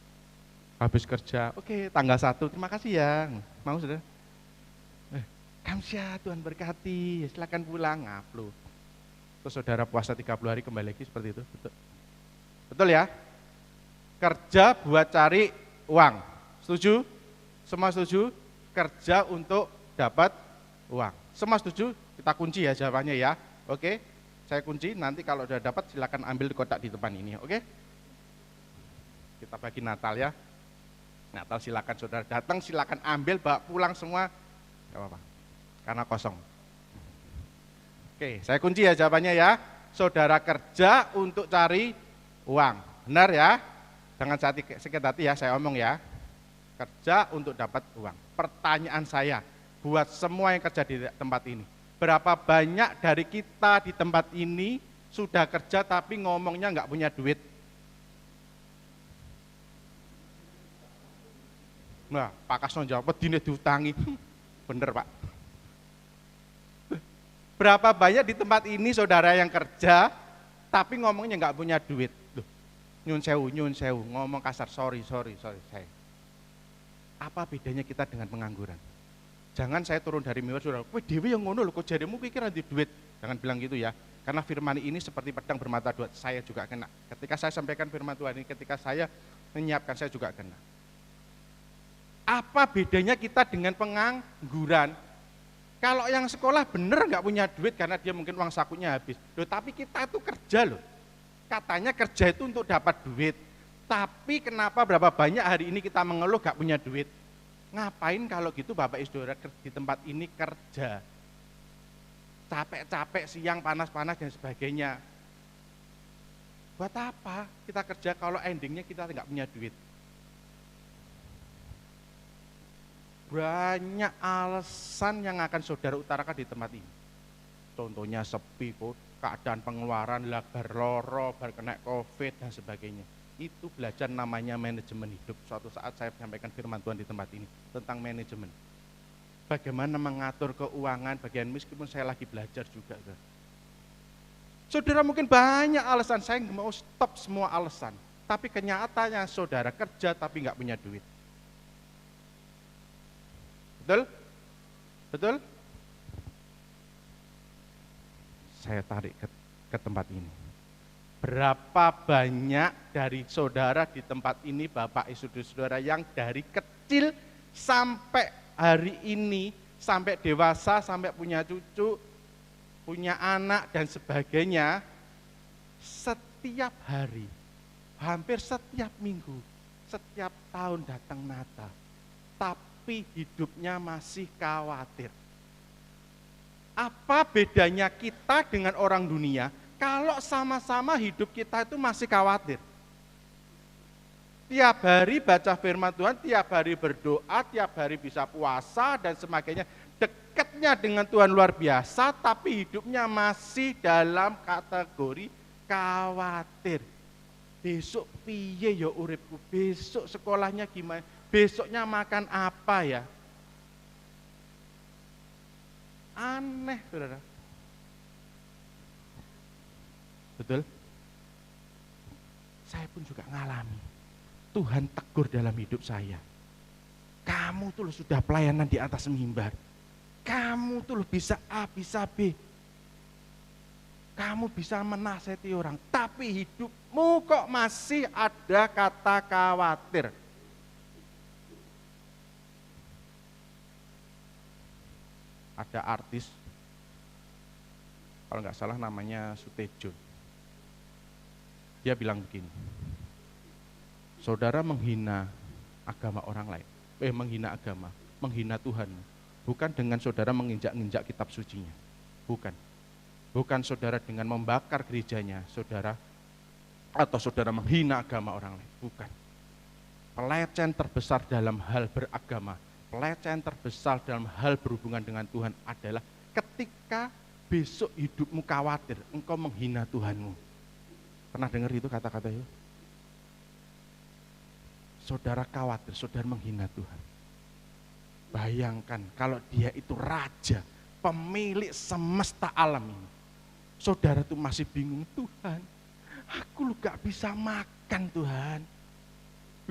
Habis kerja, oke, tanggal 1, terima kasih ya. Mau Saudara? Kamsya, Tuhan berkati, silakan pulang, ngupload. Terus saudara puasa 30 hari kembali lagi seperti itu, betul? Betul ya? Kerja buat cari uang. Setuju? Semua setuju? Kerja untuk dapat uang. Semua setuju? Kita kunci ya jawabannya ya. Oke? Saya kunci, nanti kalau sudah dapat silakan ambil di kotak di depan ini, oke? Kita bagi Natal ya. Natal silakan saudara datang, silakan ambil, bawa pulang semua, nggak apa-apa, karena kosong. Oke, saya kunci ya jawabannya ya. Saudara kerja untuk cari uang, benar ya? Jangan sakit hati ya, saya omong ya. Kerja untuk dapat uang. Pertanyaan saya buat semua yang kerja di tempat ini, berapa banyak dari kita di tempat ini sudah kerja tapi ngomongnya nggak punya duit? Nah, Pak Kasno jawab, dine diutangi. Bener Pak. Berapa banyak di tempat ini saudara yang kerja tapi ngomongnya nggak punya duit? Loh, nyun sewu, ngomong kasar, sorry saya. Apa bedanya kita dengan pengangguran? Jangan saya turun dari mimbar saudara, kowe dhewe yang ngono lho, kok jarimu pikir nanti duit. Jangan bilang gitu ya. Karena firman ini seperti pedang bermata dua, saya juga kena. Ketika saya sampaikan firman Tuhan ini, ketika saya menyiapkan, saya juga kena. Apa bedanya kita dengan pengangguran? Kalau yang sekolah bener nggak punya duit karena dia mungkin uang sakunya habis. Loh, tapi kita itu kerja loh. Katanya kerja itu untuk dapat duit. Tapi kenapa berapa banyak hari ini kita mengeluh nggak punya duit? Ngapain kalau gitu Bapak Ibu Saudara di tempat ini kerja? Capek-capek, siang panas-panas dan sebagainya. Buat apa kita kerja kalau endingnya kita nggak punya duit? Banyak alasan yang akan saudara utarakan di tempat ini. Contohnya sepi, keadaan pengeluaran, bar loro, bar kena COVID dan sebagainya. Itu belajar namanya manajemen hidup. Suatu saat saya sampaikan firman Tuhan di tempat ini tentang manajemen. Bagaimana mengatur keuangan bagian meskipun saya lagi belajar juga. Saudara mungkin banyak alasan, saya nggak mau stop semua alasan. Tapi kenyataannya saudara kerja tapi nggak punya duit. Betul? Betul? Saya tarik ke tempat ini. Berapa banyak dari saudara di tempat ini, Bapak Ibu Saudara, yang dari kecil sampai hari ini, sampai dewasa, sampai punya cucu, punya anak dan sebagainya, setiap hari, hampir setiap minggu, setiap tahun datang Natal, tapi hidupnya masih khawatir. Apa bedanya kita dengan orang dunia kalau sama-sama hidup kita itu masih khawatir? Tiap hari baca firman Tuhan, tiap hari berdoa, tiap hari bisa puasa dan sebagainya. Dekatnya dengan Tuhan luar biasa, tapi hidupnya masih dalam kategori khawatir. Besok piye ya uripku, besok sekolahnya gimana, besoknya makan apa ya? Aneh, saudara. Betul? Saya pun juga ngalami. Tuhan tegur dalam hidup saya. Kamu tuh sudah pelayanan di atas mimbar. Kamu tuh bisa A, bisa B. Kamu bisa menasihati orang. Tapi hidupmu kok masih ada kata khawatir. Ada artis, kalau nggak salah namanya Sutejo. Dia bilang begini, saudara menghina agama orang lain, menghina agama, menghina Tuhan, bukan dengan saudara menginjak-injak kitab sucinya, bukan saudara dengan membakar gerejanya, saudara, atau saudara menghina agama orang lain, bukan. Pelecehan terbesar dalam hal beragama, pelecehan terbesar dalam hal berhubungan dengan Tuhan adalah ketika besok hidupmu khawatir, engkau menghina Tuhanmu. Pernah dengar itu kata-kata itu? Saudara khawatir, saudara menghina Tuhan. Bayangkan kalau dia itu raja, pemilik semesta alam ini. Saudara tuh masih bingung, Tuhan, aku lu gak bisa makan Tuhan.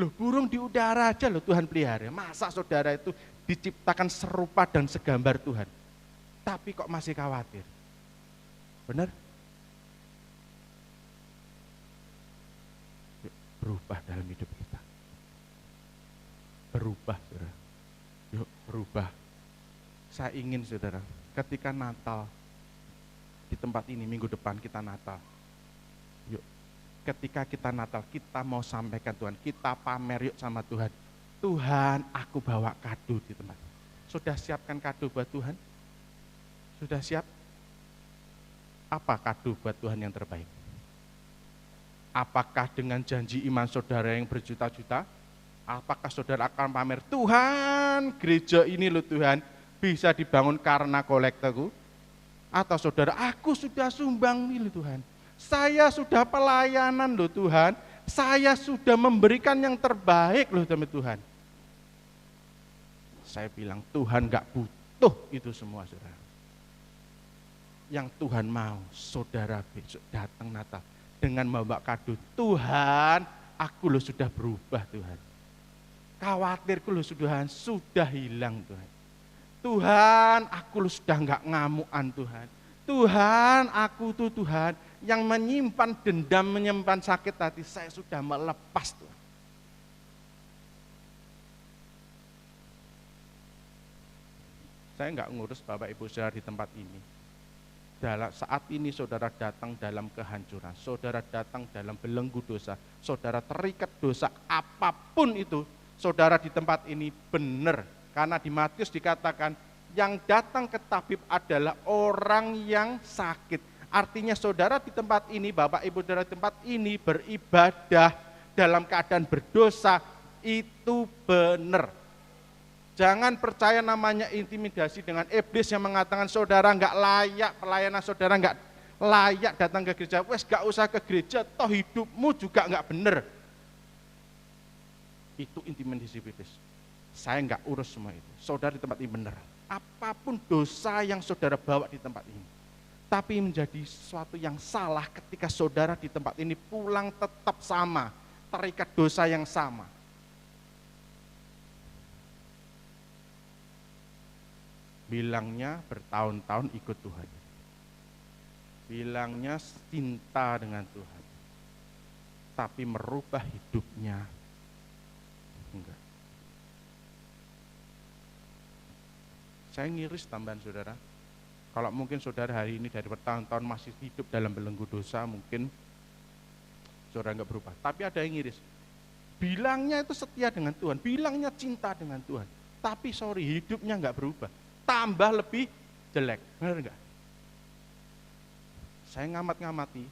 Loh, burung di udara aja loh Tuhan pelihara. Masa saudara itu diciptakan serupa dan segambar Tuhan, tapi kok masih khawatir? Benar? Yuk, berubah dalam hidup kita. Berubah, saudara. Yuk, berubah. Saya ingin, saudara, ketika Natal, di tempat ini minggu depan kita Natal. Yuk, ketika kita Natal, kita mau sampaikan Tuhan, kita pamer yuk sama Tuhan. Tuhan, aku bawa kado di tempat. Sudah siapkan kado buat Tuhan? Sudah siap? Apa kado buat Tuhan yang terbaik? Apakah dengan janji iman saudara yang berjuta-juta? Apakah saudara akan pamer, Tuhan, gereja ini loh Tuhan, bisa dibangun karena kolekteku? Atau saudara, aku sudah sumbang nih loh Tuhan, saya sudah pelayanan loh Tuhan, saya sudah memberikan yang terbaik loh Tuhan. Saya bilang Tuhan gak butuh itu semua saudara. Yang Tuhan mau saudara besok datang Natal dengan membawa kado, Tuhan aku loh sudah berubah Tuhan. Khawatirku loh Tuhan sudah hilang Tuhan. Tuhan aku loh sudah gak ngamuan Tuhan. Tuhan aku tuh Tuhan yang menyimpan dendam, menyimpan sakit hati, saya sudah melepas Tuhan. Saya nggak ngurus Bapak Ibu saudara di tempat ini. Saat ini saudara datang dalam kehancuran, saudara datang dalam belenggu dosa, saudara terikat dosa apapun itu, saudara di tempat ini benar. Karena di Matius dikatakan, yang datang ke tabib adalah orang yang sakit. Artinya saudara di tempat ini, Bapak Ibu saudara di tempat ini beribadah dalam keadaan berdosa, itu benar. Jangan percaya namanya intimidasi dengan iblis yang mengatakan saudara nggak layak, pelayanan saudara nggak layak datang ke gereja. Wes nggak usah ke gereja, toh hidupmu juga nggak bener. Itu intimidasi iblis. Saya nggak urus semua itu. Saudara di tempat ini benar. Apapun dosa yang saudara bawa di tempat ini, tapi menjadi sesuatu yang salah ketika saudara di tempat ini pulang tetap sama, terikat dosa yang sama. Bilangnya bertahun-tahun ikut Tuhan. Bilangnya cinta dengan Tuhan. Tapi merubah hidupnya enggak. Saya ngiris tambahan saudara. Kalau mungkin saudara hari ini dari bertahun-tahun masih hidup dalam belenggu dosa, mungkin saudara enggak berubah. Tapi ada yang ngiris. Bilangnya itu setia dengan Tuhan, bilangnya cinta dengan Tuhan. Tapi hidupnya enggak berubah. Tambah lebih jelek, benar enggak? Saya ngamati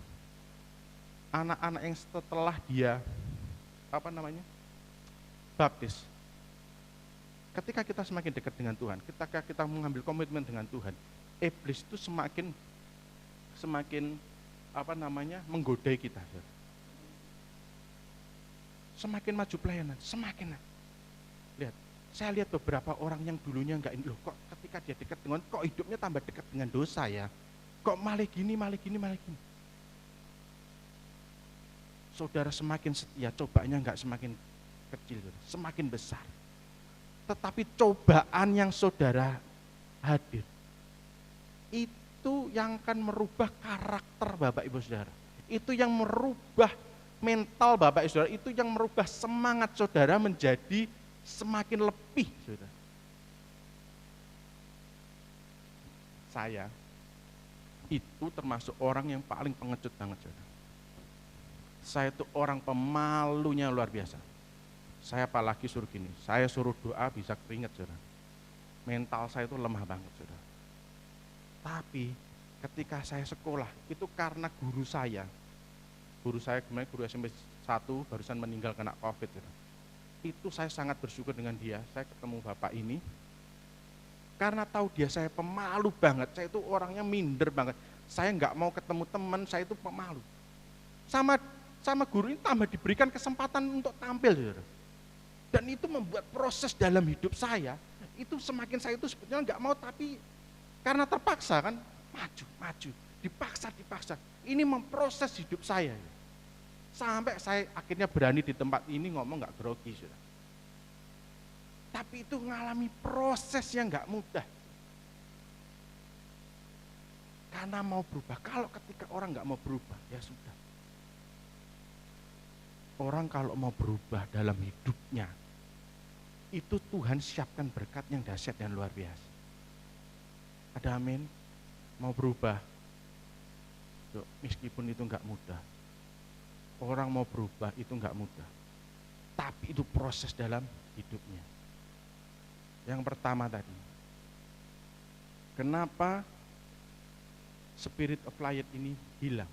anak-anak yang setelah dia baptis. Ketika kita semakin dekat dengan Tuhan, ketika kita mengambil komitmen dengan Tuhan, iblis itu semakin menggodai kita. Semakin maju pelayanan, semakin. Lihat, saya lihat beberapa orang yang dulunya enggak ini loh, kok ketika dia dekat dengan, kok hidupnya tambah dekat dengan dosa ya, kok malah gini. Saudara semakin setia, cobaannya enggak semakin kecil, semakin besar. Tetapi cobaan yang saudara hadir, itu yang akan merubah karakter Bapak Ibu Saudara. Itu yang merubah mental Bapak Ibu Saudara, itu yang merubah semangat saudara menjadi semakin lebih, saudara. Saya itu termasuk orang yang paling pengecut banget, saudara. Saya itu orang pemalunya luar biasa. Saya apalagi suruh gini, saya suruh doa bisa keringet, saudara. Mental saya itu lemah banget, saudara. Tapi ketika saya sekolah, itu karena guru saya kemarin guru SMP 1 barusan meninggal kena COVID, saudara. Itu saya sangat bersyukur dengan dia, saya ketemu bapak ini, karena tahu dia saya pemalu banget, saya itu orangnya minder banget, saya nggak mau ketemu teman, saya itu pemalu. Sama guru ini tambah diberikan kesempatan untuk tampil, saudara. Dan itu membuat proses dalam hidup saya, itu semakin saya itu sebetulnya nggak mau, tapi karena terpaksa kan, maju, dipaksa. Ini memproses hidup saya. Sampai saya akhirnya berani di tempat ini ngomong nggak grogi, saudara. Tapi itu mengalami proses yang nggak mudah. Karena mau berubah. Kalau ketika orang nggak mau berubah, ya sudah. Orang kalau mau berubah dalam hidupnya, itu Tuhan siapkan berkat yang dahsyat dan luar biasa. Ada amin? Mau berubah, meskipun itu nggak mudah. Orang mau berubah itu nggak mudah. tapi itu proses dalam hidupnya. Yang pertama tadi, kenapa spirit of light ini hilang?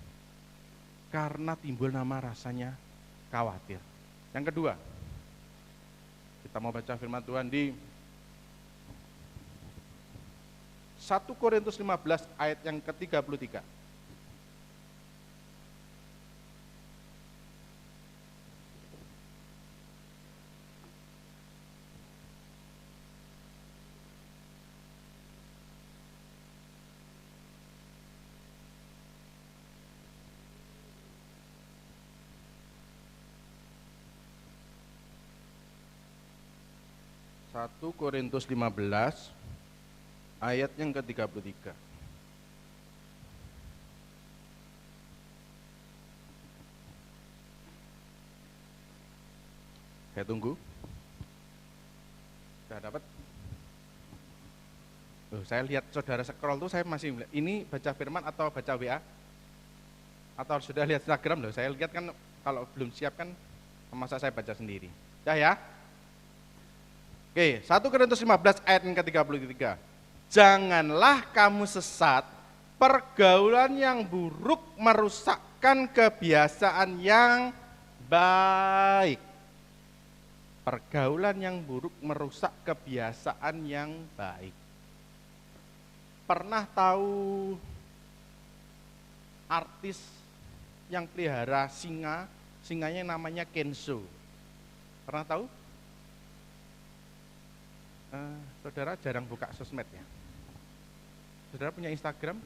Karena timbul nama rasanya khawatir. Yang kedua, kita mau baca firman Tuhan di 1 Korintus 15 ayat yang ke-33. Satu Korintus 15 ayat yang ke-33. Saya tunggu. Sudah dapat? Saya lihat saudara scroll tuh saya masih ini baca firman atau baca WA? Atau sudah lihat Instagram loh? Saya lihat kan kalau belum siap kan masa saya baca sendiri. Dah ya? Oke, 1 Korintus 15 ayat yang ke-33. Janganlah kamu sesat, pergaulan yang buruk merusakkan kebiasaan yang baik. Pergaulan yang buruk merusak kebiasaan yang baik. Pernah tahu artis yang pelihara singa, singanya namanya Kenzo? Pernah tahu? Saudara jarang buka sosmed ya. Saudara punya Instagram?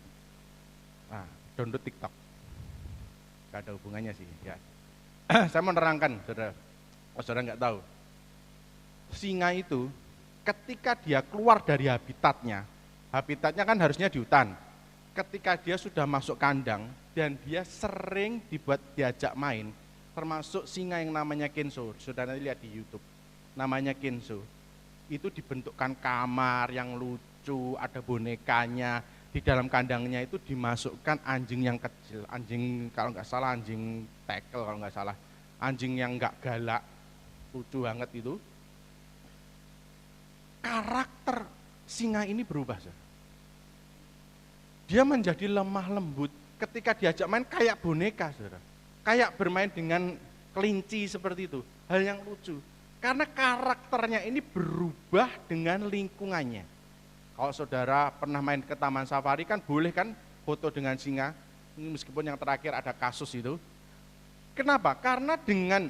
Nah, download TikTok. Gak ada hubungannya sih ya. Saya mau menerangkan, saudara. Oh, saudara nggak tahu. Singa itu ketika dia keluar dari habitatnya kan harusnya di hutan. Ketika dia sudah masuk kandang dan dia sering diajak main, termasuk singa yang namanya Kenzo. Saudara lihat di YouTube, namanya Kenzo. Itu dibentukkan kamar yang lucu, ada bonekanya, di dalam kandangnya itu dimasukkan anjing yang kecil, anjing kalau nggak salah anjing tekel kalau nggak salah, anjing yang nggak galak, lucu banget itu. Karakter singa ini berubah, dia menjadi lemah lembut, ketika diajak main kayak boneka, saudara, kayak bermain dengan kelinci seperti itu, hal yang lucu. Karena karakternya ini berubah dengan lingkungannya. Kalau saudara pernah main ke taman safari kan boleh kan foto dengan singa, meskipun yang terakhir ada kasus itu. Kenapa? Karena dengan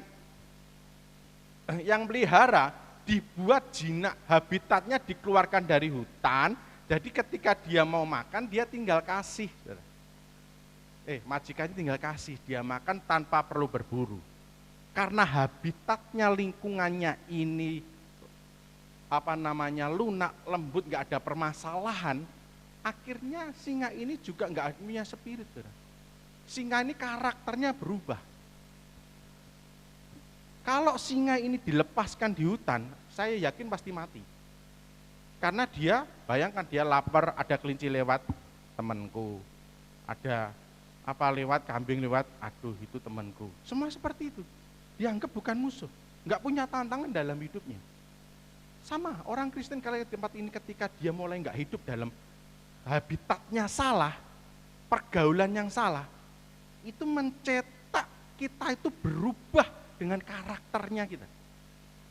yang pelihara dibuat jinak, habitatnya dikeluarkan dari hutan, jadi ketika dia mau makan dia tinggal kasih. Majikannya tinggal kasih, dia makan tanpa perlu berburu. Karena habitatnya, lingkungannya ini lunak, lembut, nggak ada permasalahan, akhirnya singa ini juga nggak punya spirit. Singa ini karakternya berubah. Kalau singa ini dilepaskan di hutan, saya yakin pasti mati. Karena dia, bayangkan dia lapar, ada kelinci lewat, temanku, ada lewat, kambing lewat, aduh itu temanku. Semua seperti itu. Dianggap bukan musuh, nggak punya tantangan dalam hidupnya. Sama orang Kristen kalau di tempat ini ketika dia mulai nggak hidup dalam habitatnya salah, pergaulan yang salah, itu mencetak kita itu berubah dengan karakternya kita.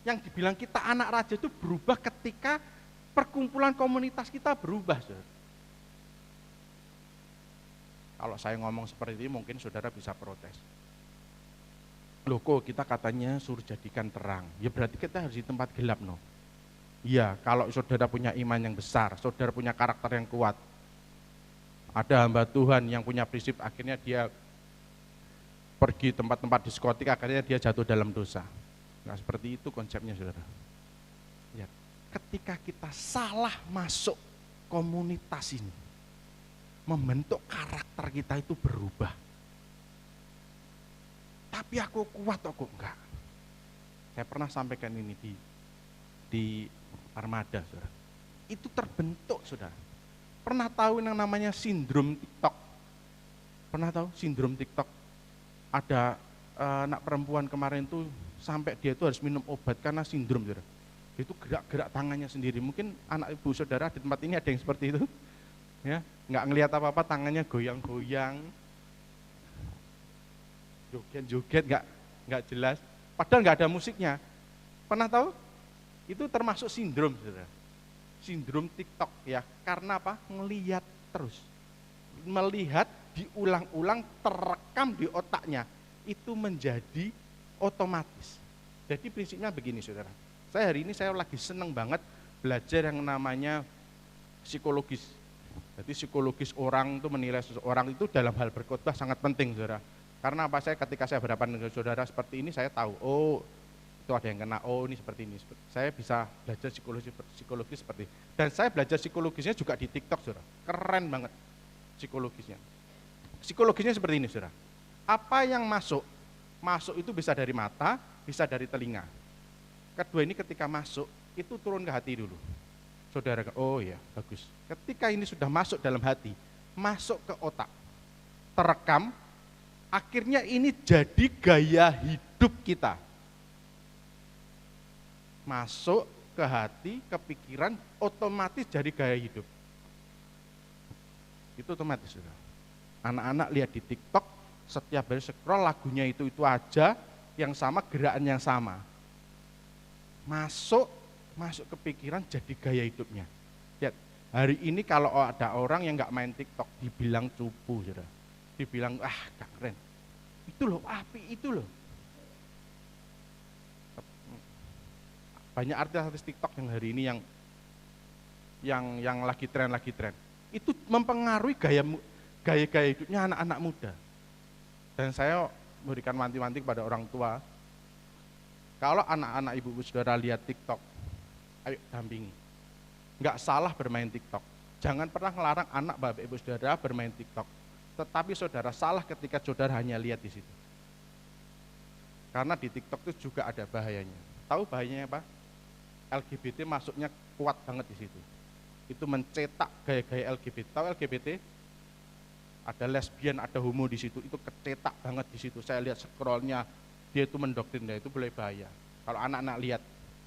Yang dibilang kita anak raja itu berubah ketika perkumpulan komunitas kita berubah, saudara. Kalau saya ngomong seperti ini mungkin saudara bisa protes. Loh kok kita katanya suruh jadikan terang, ya berarti kita harus di tempat gelap no. Iya, kalau saudara punya iman yang besar, saudara punya karakter yang kuat. Ada hamba Tuhan yang punya prinsip, akhirnya dia pergi tempat-tempat diskotik, akhirnya dia jatuh dalam dosa. Nah seperti itu konsepnya, saudara. Ya, ketika kita salah masuk komunitas ini, membentuk karakter kita itu berubah. Tapi aku kuat, aku enggak. Saya pernah sampaikan ini di Armada, saudara. Itu terbentuk, saudara. Pernah tahu yang namanya sindrom TikTok? Pernah tahu sindrom TikTok? Ada anak perempuan kemarin tuh sampai dia itu harus minum obat karena sindrom, saudara. Dia itu gerak-gerak tangannya sendiri. Mungkin anak ibu saudara di tempat ini ada yang seperti itu, ya, nggak ngelihat apa-apa, tangannya goyang-goyang, joget-joget, nggak jelas. Padahal nggak ada musiknya. Pernah tahu? Itu termasuk sindrom, saudara. Sindrom TikTok, ya. Karena apa? Ngelihat terus, melihat diulang-ulang, terekam di otaknya, itu menjadi otomatis. Jadi prinsipnya begini, saudara. Saya hari ini lagi seneng banget belajar yang namanya psikologis. Jadi psikologis orang itu menilai seseorang itu dalam hal berkhotbah sangat penting, saudara. Karena apa? Ketika saya berhadapan dengan saudara seperti ini, saya tahu, oh itu ada yang kena, oh ini seperti ini. Saya bisa belajar psikologi seperti ini. Dan saya belajar psikologisnya juga di TikTok, saudara. Keren banget psikologisnya. Psikologisnya seperti ini, saudara. Apa yang masuk itu bisa dari mata, bisa dari telinga. Kedua ini ketika masuk, itu turun ke hati dulu. Saudara, oh ya, bagus. Ketika ini sudah masuk dalam hati, masuk ke otak, terekam, akhirnya ini jadi gaya hidup kita. Masuk ke hati, ke pikiran, otomatis jadi gaya hidup. Itu otomatis, saudara. Anak-anak lihat di TikTok, setiap hari scroll lagunya itu aja, yang sama, gerakan yang sama. Masuk ke pikiran jadi gaya hidupnya. Lihat, hari ini kalau ada orang yang nggak main TikTok, dibilang cupu, saudara. Dibilang, gak keren. Itu loh, api itu loh. Banyak artis-artis TikTok yang hari ini yang lagi tren. Itu mempengaruhi gaya hidupnya anak-anak muda. Dan saya memberikan wanti-wanti kepada orang tua, kalau anak-anak ibu saudara lihat TikTok, ayo dampingi. Nggak salah bermain TikTok. Jangan pernah melarang anak bapak ibu saudara bermain TikTok. Tetapi saudara salah ketika saudara hanya lihat di situ. Karena di TikTok itu juga ada bahayanya. Tahu bahayanya apa? LGBT masuknya kuat banget di situ. Itu mencetak gaya-gaya LGBT. Tahu LGBT? Ada lesbian, ada homo di situ. Itu kecetak banget di situ. Saya lihat scrollnya, dia itu mendoktrin, itu boleh bahaya. Kalau anak-anak lihat,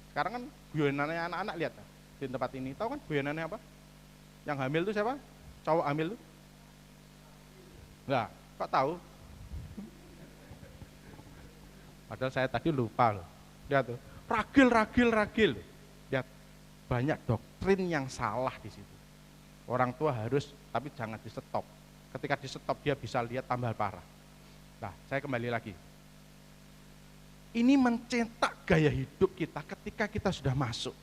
sekarang kan guyonannya anak-anak lihat di tempat ini. Tahu kan guyonannya apa? Yang hamil itu siapa? Cowok hamil itu? Enggak, kok tahu? Padahal saya tadi lupa loh. Lihat tuh, ragil. Lihat, banyak doktrin yang salah di situ. Orang tua harus, tapi jangan di stop. Ketika di stop dia bisa lihat tambah parah. Nah, saya kembali lagi. Ini mencetak gaya hidup kita ketika kita sudah masuk.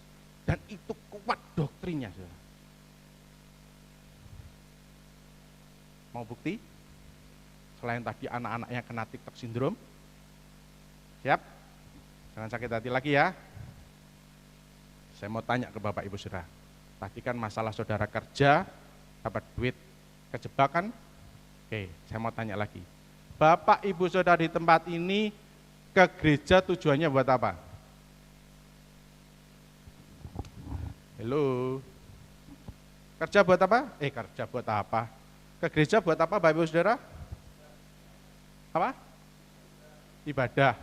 Dan itu kuat doktrinnya. Saudara. Mau bukti? Selain tadi anak-anak yang kena TikTok syndrome. Siap? Jangan sakit hati lagi ya. Saya mau tanya ke Bapak Ibu Saudara. Tadi kan masalah saudara kerja, dapat duit, kejebakan. Oke, saya mau tanya lagi. Bapak Ibu Saudara di tempat ini ke gereja tujuannya buat apa? Halo. Kerja buat apa? Kerja buat apa? Ke gereja buat apa Bapak Ibu Saudara? Apa? Ibadah.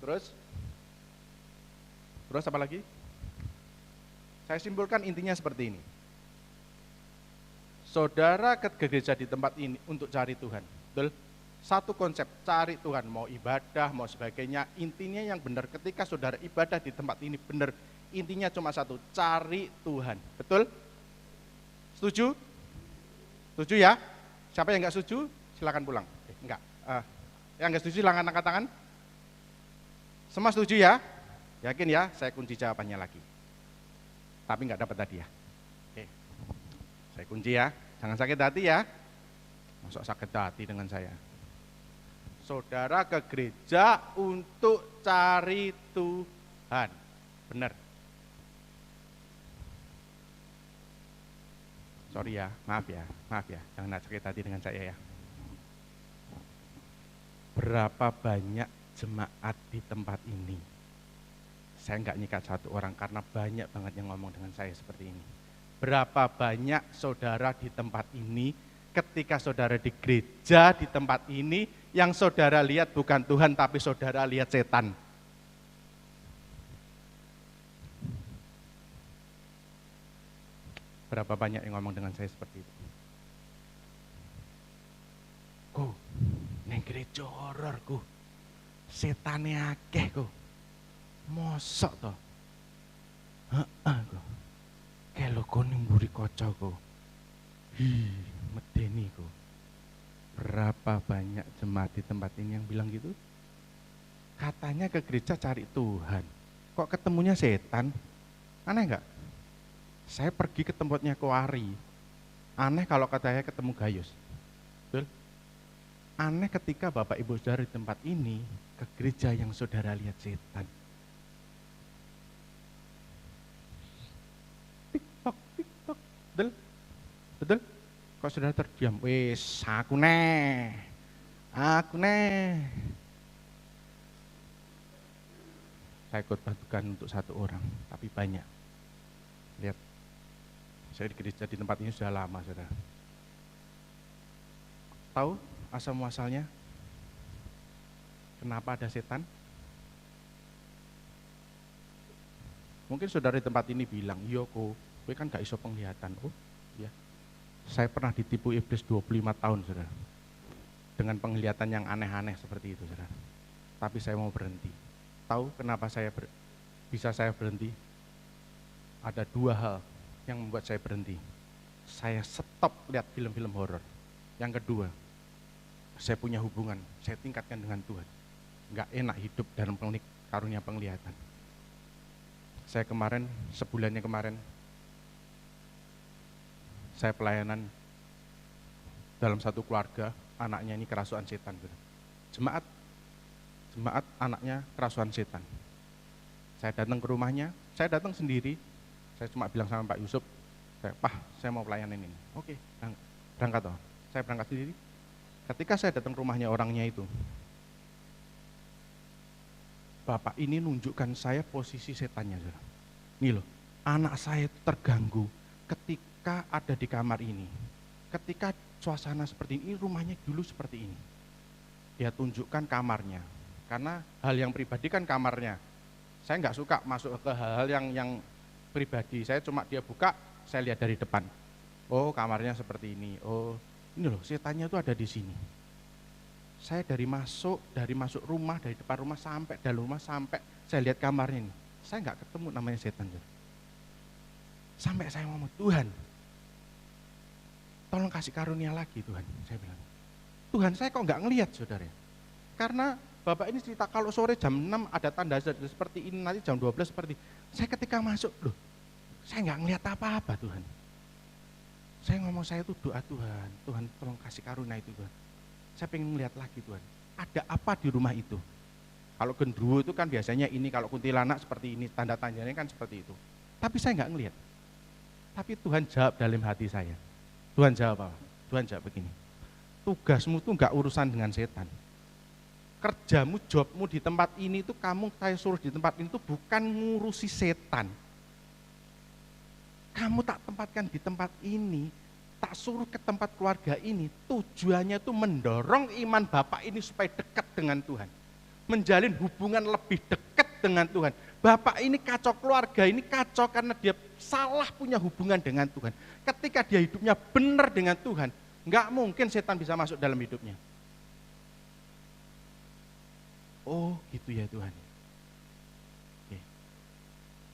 Terus apa lagi? Saya simpulkan intinya seperti ini. Saudara ke gereja di tempat ini untuk cari Tuhan. Betul? Satu konsep, cari Tuhan, mau ibadah, mau sebagainya. Intinya yang benar ketika saudara ibadah di tempat ini benar. Intinya cuma satu, cari Tuhan. Betul? Setuju? Setuju ya? Siapa yang enggak setuju? Silakan pulang. Enggak. Yang enggak setuju silakan angkat tangan. Semua setuju ya? Yakin ya? Saya kunci jawabannya lagi. Tapi enggak dapat tadi ya. Oke. Saya kunci ya. Jangan sakit hati ya. Masuk sakit hati dengan saya. Saudara ke gereja untuk cari Tuhan. Benar. Sorry ya, maaf ya. Jangan sakit hati dengan saya ya. Berapa banyak jemaat di tempat ini? Saya enggak nyikat satu orang karena banyak banget yang ngomong dengan saya seperti ini. Berapa banyak saudara di tempat ini, ketika saudara di gereja di tempat ini, yang saudara lihat bukan Tuhan, tapi saudara lihat setan. Berapa banyak yang ngomong dengan saya seperti itu? Ku, neng gereja horor ku, setane akeh ku, mosok toh? Ku, kelo kuning buri kocok ku, medeni ku. Berapa banyak jemaat di tempat ini yang bilang gitu? Katanya ke gereja cari Tuhan, kok ketemunya setan? Aneh enggak? Saya pergi ke tempatnya Kuari, aneh kalau katanya ketemu Gayus. Betul? Aneh ketika Bapak Ibu saudara di tempat ini ke gereja yang saudara lihat setan. Tiktok, tiktok, betul? Betul? Kok saudara terdiam? Wis, aku nih. Saya khotbah bukan untuk satu orang, tapi banyak. Lihat, saya di gereja di tempat ini sudah lama, saudara. Tahu asal muasalnya? Kenapa ada setan? Mungkin saudara di tempat ini bilang, iya kok, gue kan gak iso penglihatan. Oh, ya. Saya pernah ditipu iblis 25 tahun, saudara. Dengan penglihatan yang aneh-aneh seperti itu, saudara. Tapi saya mau berhenti. Tahu kenapa bisa saya berhenti? Ada dua hal yang membuat saya berhenti. Saya stop lihat film-film horor. Yang kedua, saya punya hubungan, saya tingkatkan dengan Tuhan. Nggak enak hidup dalam karunia penglihatan. Saya kemarin, sebulannya kemarin, saya pelayanan dalam satu keluarga, anaknya ini kerasukan setan. Jemaat anaknya kerasukan setan. Saya datang ke rumahnya, saya datang sendiri, saya cuma bilang sama Pak Yusuf, Pak, saya mau pelayanan ini. Oke, berangkat toh. Saya berangkat sendiri. Ketika saya datang ke rumahnya orangnya itu, Bapak ini nunjukkan saya posisi setannya. Nih loh, anak saya terganggu ketika ada di kamar ini. Ketika suasana seperti ini, rumahnya dulu seperti ini. Dia tunjukkan kamarnya, karena hal yang pribadi kan kamarnya. Saya nggak suka masuk ke hal-hal yang pribadi. Saya cuma dia buka, saya lihat dari depan. Oh, kamarnya seperti ini. Oh, ini loh, setannya itu ada di sini. Saya dari masuk rumah, dari depan rumah sampai dalam rumah, sampai saya lihat kamarnya ini. Saya nggak ketemu namanya setan. Sampai saya ngomong, Tuhan, tolong kasih karunia lagi Tuhan. Saya bilang, Tuhan saya kok nggak ngelihat saudara. Karena Bapak ini cerita kalau sore jam 6 ada tanda seperti ini, nanti jam 12 seperti ini. Saya ketika masuk, loh, saya nggak ngelihat apa-apa Tuhan. Saya ngomong, saya itu doa Tuhan, Tuhan tolong kasih karunia itu Tuhan. Saya pengen ngelihat lagi Tuhan, ada apa di rumah itu? Kalau gendruwo itu kan biasanya ini, kalau kuntilanak seperti ini, tanda-tandanya kan seperti itu. Tapi saya nggak ngelihat. Tapi Tuhan jawab dalam hati saya. Tuhan jawab apa? Tuhan jawab begini, tugasmu tuh nggak urusan dengan setan. Kerjamu, jobmu di tempat ini itu kamu saya suruh di tempat ini tuh bukan ngurusi setan. Kamu tak tempatkan di tempat ini, tak suruh ke tempat keluarga ini, tujuannya itu mendorong iman Bapak ini supaya dekat dengan Tuhan. Menjalin hubungan lebih dekat dengan Tuhan. Bapak ini kacau, keluarga ini kacau karena dia salah punya hubungan dengan Tuhan. Ketika dia hidupnya benar dengan Tuhan, nggak mungkin setan bisa masuk dalam hidupnya. Oh gitu ya Tuhan. Oke.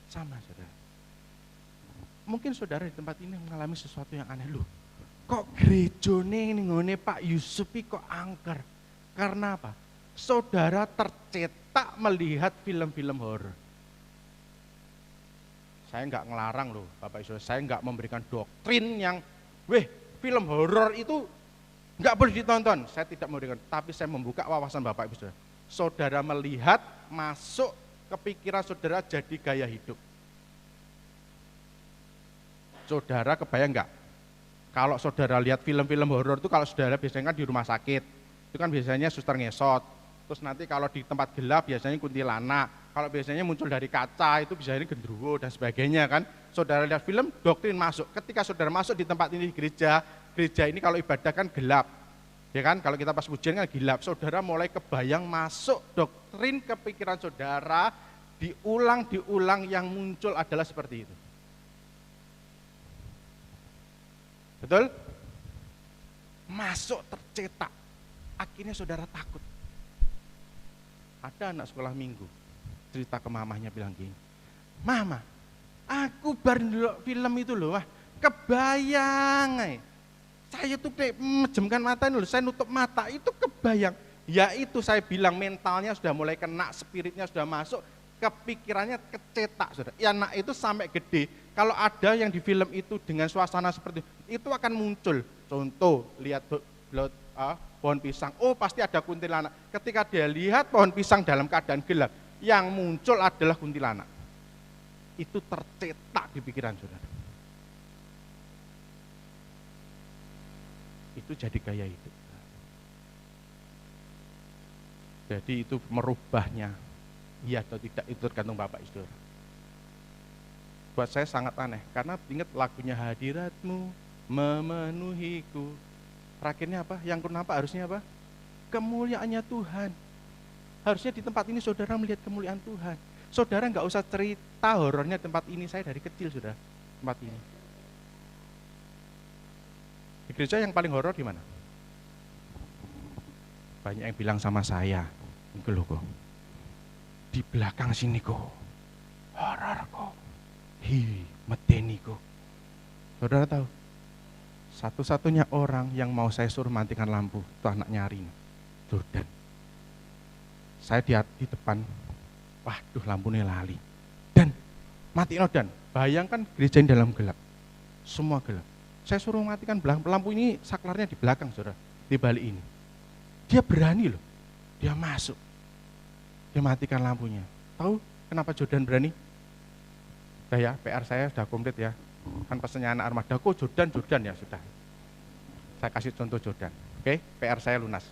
Sama saudara. Mungkin saudara di tempat ini mengalami sesuatu yang aneh. Loh, kok gerejone ngene Pak Yusuf kok angker? Karena apa? Saudara tercetak melihat film-film horor. Saya nggak ngelarang loh Bapak Ibu, saya nggak memberikan doktrin yang, film horor itu nggak boleh ditonton. Saya tidak memberikan, tapi saya membuka wawasan Bapak Ibu. Saudara melihat, masuk ke pikiran saudara jadi gaya hidup. Saudara kebayang nggak? Kalau saudara lihat film-film horor itu kalau saudara biasanya kan di rumah sakit, itu kan biasanya suster ngesot. Terus nanti kalau di tempat gelap biasanya kuntilanak. Kalau biasanya muncul dari kaca itu biasanya gendruwo dan sebagainya kan. Saudara lihat film, doktrin masuk. Ketika saudara masuk di tempat ini di gereja ini kalau ibadah kan gelap. Ya kan, kalau kita pas ujian kan gila, saudara mulai kebayang masuk doktrin ke pikiran saudara, diulang yang muncul adalah seperti itu. Betul? Masuk tercetak, akhirnya saudara takut. Ada anak sekolah minggu, cerita ke mamahnya bilang gini, Mama, aku baru ndelok film itu loh, wah kebayang. Saya tuh kayak menjemkan mata ini loh, saya nutup mata, itu kebayang. Ya itu saya bilang mentalnya sudah mulai kena, spiritnya sudah masuk, kepikirannya kecetak. Saudara. Ya anak itu sampai gede, kalau ada yang di film itu dengan suasana seperti itu akan muncul. Contoh, lihat pohon pisang, oh pasti ada kuntilanak. Ketika dia lihat pohon pisang dalam keadaan gelap, yang muncul adalah kuntilanak. Itu tercetak di pikiran saudara. Itu jadi gaya hidup. Jadi itu merubahnya, iya atau tidak itu tergantung Bapak Ibu. Buat saya sangat aneh, karena ingat lagunya Hadiratmu memenuhiku. Terakhirnya apa? Yang kenapa harusnya apa? Kemuliaannya Tuhan. Harusnya di tempat ini saudara melihat kemuliaan Tuhan. Saudara nggak usah cerita horornya tempat ini, saya dari kecil sudah tempat ini. Di gereja yang paling horor di mana? Banyak yang bilang sama saya, enggak loh kok. Di belakang sini kok, horor kok. Medeni kok. Saudara tahu? Satu-satunya orang yang mau saya suruh matikan lampu itu anak nyari, Jordan. Saya di depan, waduh lampunya lali. Dan matiin Dan, bayangkan gereja ini dalam gelap, semua gelap. Saya suruh matikan lampu ini, saklarnya di belakang saudara, di balik ini. Dia berani loh, dia masuk, dia matikan lampunya. Tahu kenapa Jordan berani? Udah ya, PR saya sudah komplit ya. Kan pesannya anak armada, kok Jordan ya sudah. Saya kasih contoh Jordan, oke? PR saya lunas.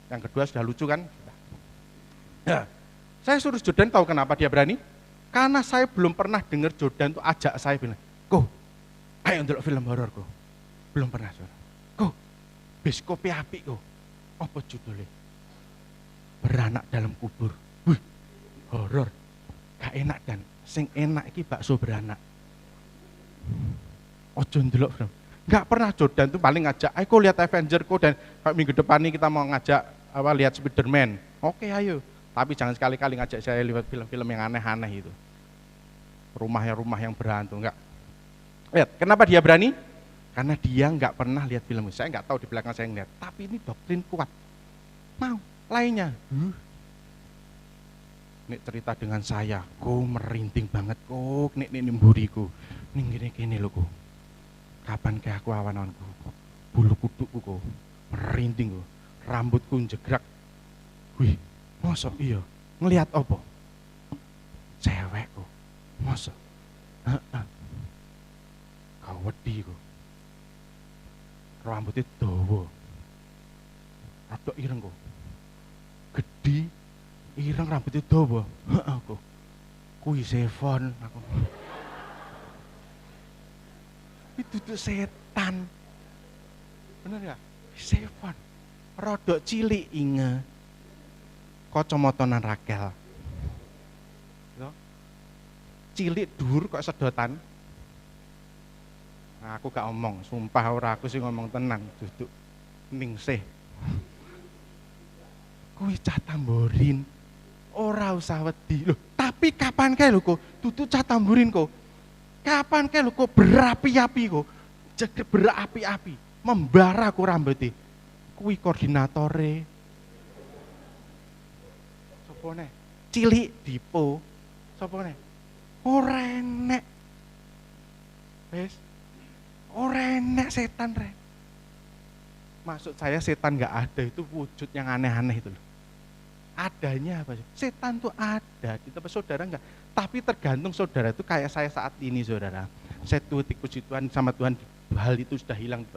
Yang kedua sudah lucu kan? Sudah. Nah, saya suruh Jordan, tahu kenapa dia berani? Karena saya belum pernah dengar Jordan tuh ajak saya bilang, "Ko, ayo ndelok film horor ko." Belum pernah saudara. "Ko, bioskop apik ko." Apa judulnya? Beranak dalam kubur. Wih, horor. Gak enak Dan. Sing enak iki bakso beranak. Ojo ndelok film. Gak pernah Jordan tuh paling ngajak, "Ayo ko lihat Avenger ko dan minggu depan ini kita mau ngajak lihat Spiderman." Oke, ayo. Tapi jangan sekali-kali ngajak saya lihat film-film yang aneh-aneh itu. Rumah yang berhantu, enggak. Lihat, kenapa dia berani? Karena dia enggak pernah lihat film. Saya enggak tahu di belakang saya ngeliat, tapi ini doktrin kuat. Mau, lainnya. Nek cerita dengan saya, kok merinding banget kok, nek mburiku. Ning gini lho kok. Kapan ke aku awan-awanku? Bulu kudukku kok merinding kok. Rambutku njegrak. Wih, mosok iya, ngelihat apa? Cewek kok, mosok? Kau wedi kok. Rambutnya dawa. Rada ireng kok. Gede, ireng rambutnya dawa. Heeh kok. Kuwi Sevon aku. Itu tuh setan. Bener ya? Sevon. Rodok cilik inge. Kacamatanan Rakel. Cilik dur kok sedotan. Nah, aku gak omong, sumpah ora aku sih ngomong tenang, duduk ningsih. Kuwi cah tamborin. Ora usah wedi. Loh, tapi kapan kae lho kok dudu cah tamborin kok. Kapan kae lho kok berapi-api kok. Jeger berapi-api, membara ku rambutnya. Kuwi koordinatore. Sopo nek? Cilik Dipo. Sopo nek? Ora enek. Wes. Ora enek setan rek. Maksud saya setan enggak ada, itu wujud yang aneh-aneh itu loh. Adanya apa sih? Setan tuh ada di tempat saudara enggak. Tapi tergantung saudara itu kayak saya saat ini saudara. Saya tuh tikus Tuhan sama Tuhan, hal itu sudah hilang.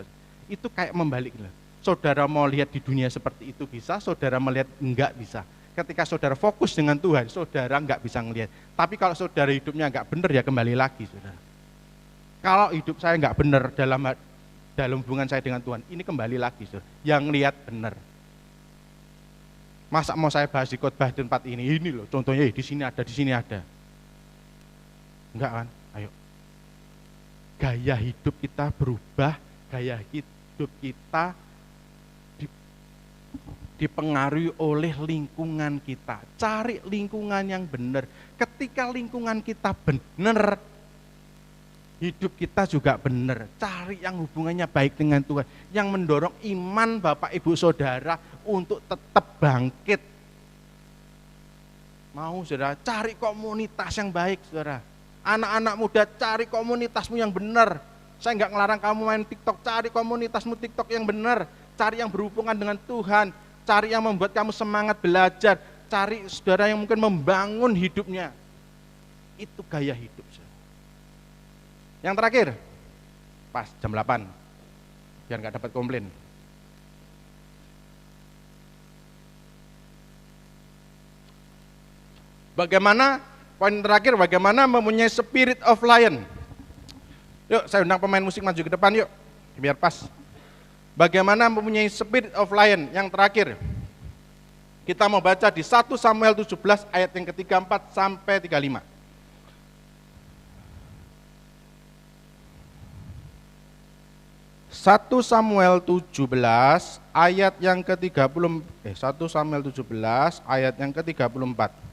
Itu kayak membalik loh. Saudara mau lihat di dunia seperti itu bisa, saudara melihat enggak bisa. Ketika saudara fokus dengan Tuhan, saudara enggak bisa ngelihat. Tapi kalau saudara hidupnya enggak benar ya kembali lagi saudara. Kalau hidup saya enggak benar dalam dalam hubungan saya dengan Tuhan. Ini kembali lagi, saudara, yang lihat benar. Masa mau saya bahas di khotbah di tempat ini loh, contohnya di sini ada, di sini ada. Enggak kan? Ayo. Gaya hidup kita berubah, gaya hidup kita dipengaruhi oleh lingkungan kita. Cari lingkungan yang benar. Ketika lingkungan kita benar, hidup kita juga benar. Cari yang hubungannya baik dengan Tuhan, yang mendorong iman Bapak Ibu Saudara untuk tetap bangkit. Mau saudara, cari komunitas yang baik, saudara. Anak-anak muda, cari komunitasmu yang benar. Saya nggak ngelarang kamu main TikTok, cari komunitasmu TikTok yang benar. Cari yang berhubungan dengan Tuhan. Cari yang membuat kamu semangat belajar. Cari saudara yang mungkin membangun hidupnya. Itu gaya hidup. Yang terakhir, pas jam 8, biar nggak dapat komplain. Bagaimana, poin terakhir, bagaimana mempunyai spirit of lion. Yuk, saya undang pemain musik maju ke depan yuk, biar pas. Bagaimana mempunyai spirit of lion. Yang terakhir, kita mau baca di 1 Samuel 17 ayat yang ke-34 sampai 35. 1 Samuel 17 ayat yang ke-30 1 Samuel 17 ayat yang ke-34.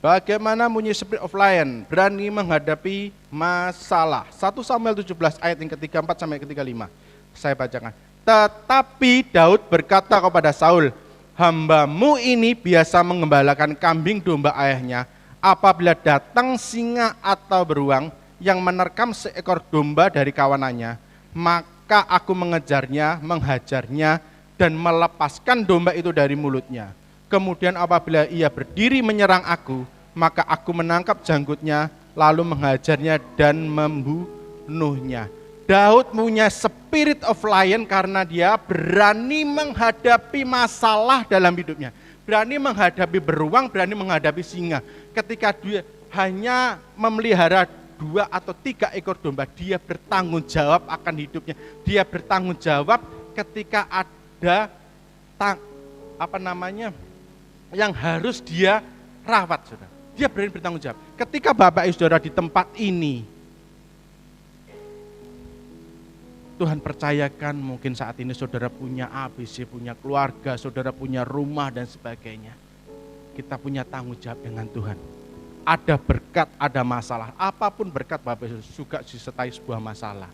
Bagaimana mempunyai spirit of lion, berani menghadapi masalah. 1 Samuel 17 ayat yang ke-34 sampai ke-35. Saya bacakan. Tetapi Daud berkata kepada Saul, hambamu ini biasa mengembalakan kambing domba ayahnya. Apabila datang singa atau beruang yang menerkam seekor domba dari kawanannya, maka aku mengejarnya, menghajarnya, dan melepaskan domba itu dari mulutnya. Kemudian apabila ia berdiri menyerang aku, maka aku menangkap janggutnya, lalu menghajarnya dan membunuhnya. Daud punya spirit of lion karena dia berani menghadapi masalah dalam hidupnya. Berani menghadapi beruang, berani menghadapi singa. Ketika dia hanya memelihara 2 atau 3 ekor domba, dia bertanggung jawab akan hidupnya. Dia bertanggung jawab ketika ada yang harus dia rawat, saudara. Dia berani bertanggung jawab. Ketika Bapak Ibu Saudara di tempat ini, Tuhan percayakan mungkin saat ini saudara punya ABC, punya keluarga, saudara punya rumah dan sebagainya. Kita punya tanggung jawab dengan Tuhan. Ada berkat, ada masalah. Apapun berkat Bapak Ibu juga disertai sebuah masalah.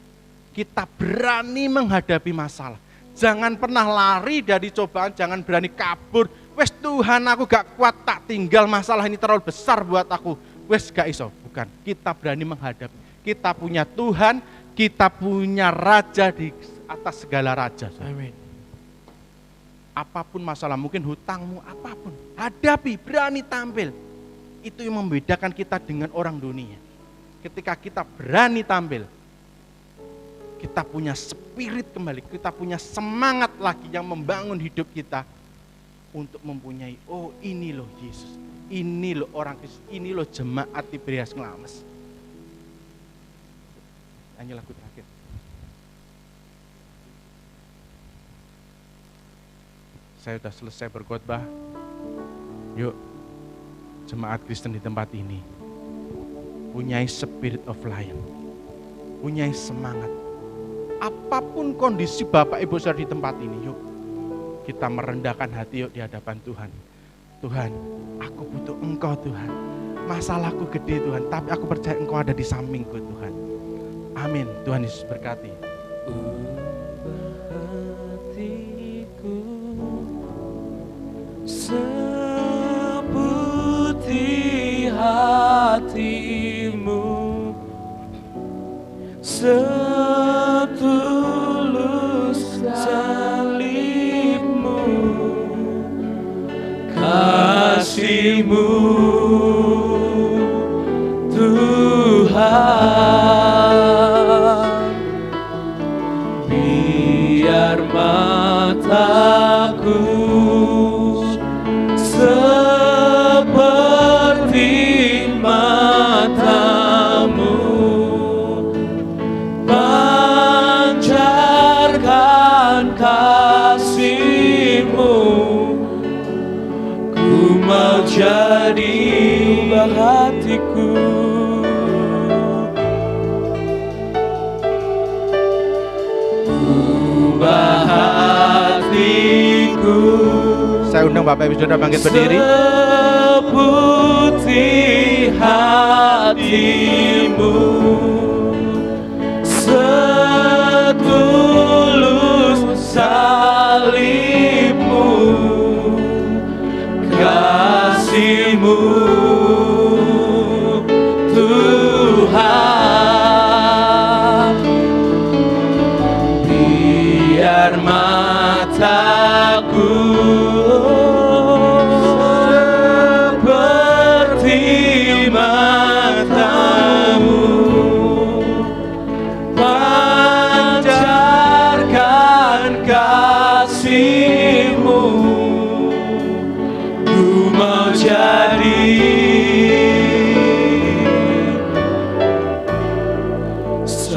Kita berani menghadapi masalah. Jangan pernah lari dari cobaan, jangan berani kabur. Wes Tuhan, aku gak kuat, tak tinggal, masalah ini terlalu besar buat aku. Wes gak iso, bukan. Kita berani menghadapi. Kita punya Tuhan, kita punya Raja di atas segala raja. Amin. Apapun masalah, mungkin hutangmu, apapun, hadapi, berani tampil. Itu yang membedakan kita dengan orang dunia. Ketika kita berani tampil, kita punya spirit kembali, kita punya semangat lagi yang membangun hidup kita untuk mempunyai, oh ini loh Yesus, ini loh orang Kristus, ini loh jemaat Tiberias Nglames. Nyanyi lagu terakhir. Saya sudah selesai berkhotbah. Yuk, jemaat Kristen di tempat ini punyai spirit of lion, punyai semangat. Apapun kondisi Bapak Ibu Saudara di tempat ini, yuk kita merendahkan hati yuk di hadapan Tuhan. Tuhan, aku butuh Engkau Tuhan. Masalahku gede Tuhan, tapi aku percaya Engkau ada di sampingku Tuhan. Amin. Tuhan Yesus berkati. Hatiku seperti hatimu, setulus salibmu, kasihmu Tuhan. Biar mataku seperti matamu, kasih-Mu, ku mau jadi ubah hatiku. Ubah hatiku. Saya undang Bapak Ibu Saudara bangkit berdiri. Seputih hatimu, setulus salibmu, kasih-Mu Tuhan. Biar mataku seperti mata-Mu, pancarkan kasih-Mu, ku mau jadi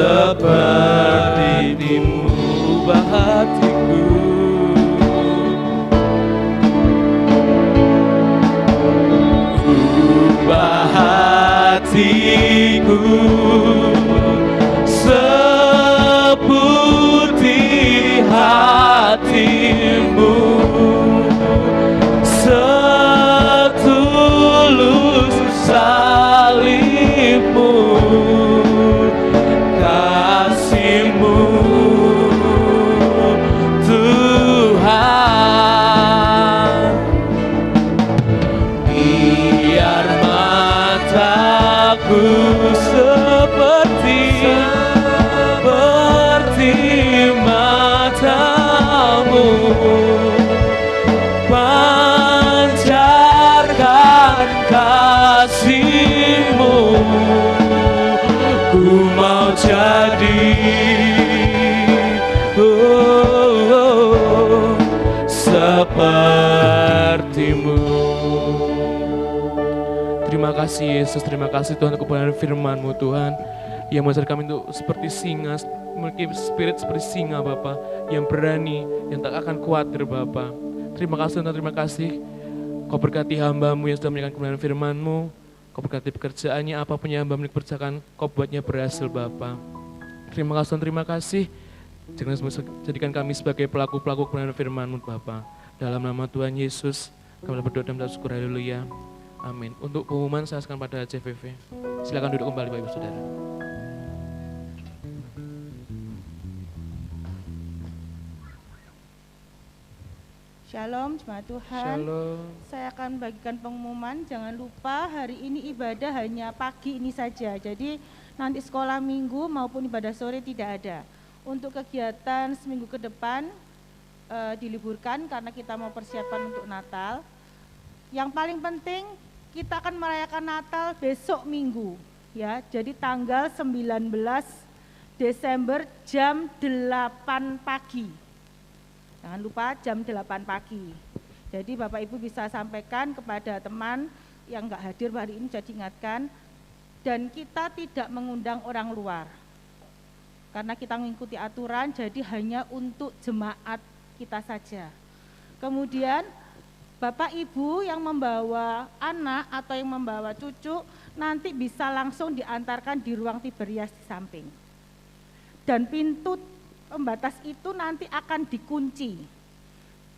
seperti-Mu. Ubah hatiku, ubah hatiku, seputih hati-Mu, setulus salib-Mu, kasih-Mu Tuhan. Biar mataku seperti mata-Mu, pancarkan kasih-Mu, ku mau jadi seperti-Mu. Terima kasih Yesus, terima kasih Tuhan untuk kebenaran firman-Mu Tuhan, yang mengajar kami untuk seperti singa, memiliki spirit seperti singa Bapa, yang berani, yang tak akan khawatir Bapa. Terima kasih Tuhan, terima kasih. Kau berkati hamba-Mu yang sudah menyampaikan kebenaran firman-Mu, Kau berkati pekerjaannya, apapun yang hamba milik kerjakan, Kau buatnya berhasil Bapa. Terima kasih Tuhan, terima kasih. Jangan jadikan kami sebagai pelaku-pelaku kebenaran firman-Mu Bapa. Dalam nama Tuhan Yesus, kami berdoa dan bersyukur, haleluya. Amin. Untuk pengumuman saya serahkan pada CVV. Silakan duduk kembali Bapak Ibu Saudara. Shalom, jemaat Tuhan. Shalom. Saya akan bagikan pengumuman. Jangan lupa hari ini ibadah hanya pagi ini saja. Jadi nanti sekolah minggu maupun ibadah sore tidak ada. Untuk kegiatan seminggu ke depan diliburkan karena kita mau persiapan untuk Natal. Yang paling penting kita akan merayakan Natal besok minggu. Ya, jadi tanggal 19 Desember jam 8 pagi. Jangan lupa jam 8 pagi. Jadi Bapak Ibu bisa sampaikan kepada teman yang enggak hadir hari ini, jadi ingatkan. Dan kita tidak mengundang orang luar. Karena kita mengikuti aturan, jadi hanya untuk jemaat kita saja. Kemudian Bapak Ibu yang membawa anak atau yang membawa cucu, nanti bisa langsung diantarkan di ruang Tiberias di samping. Dan pintu pembatas itu nanti akan dikunci.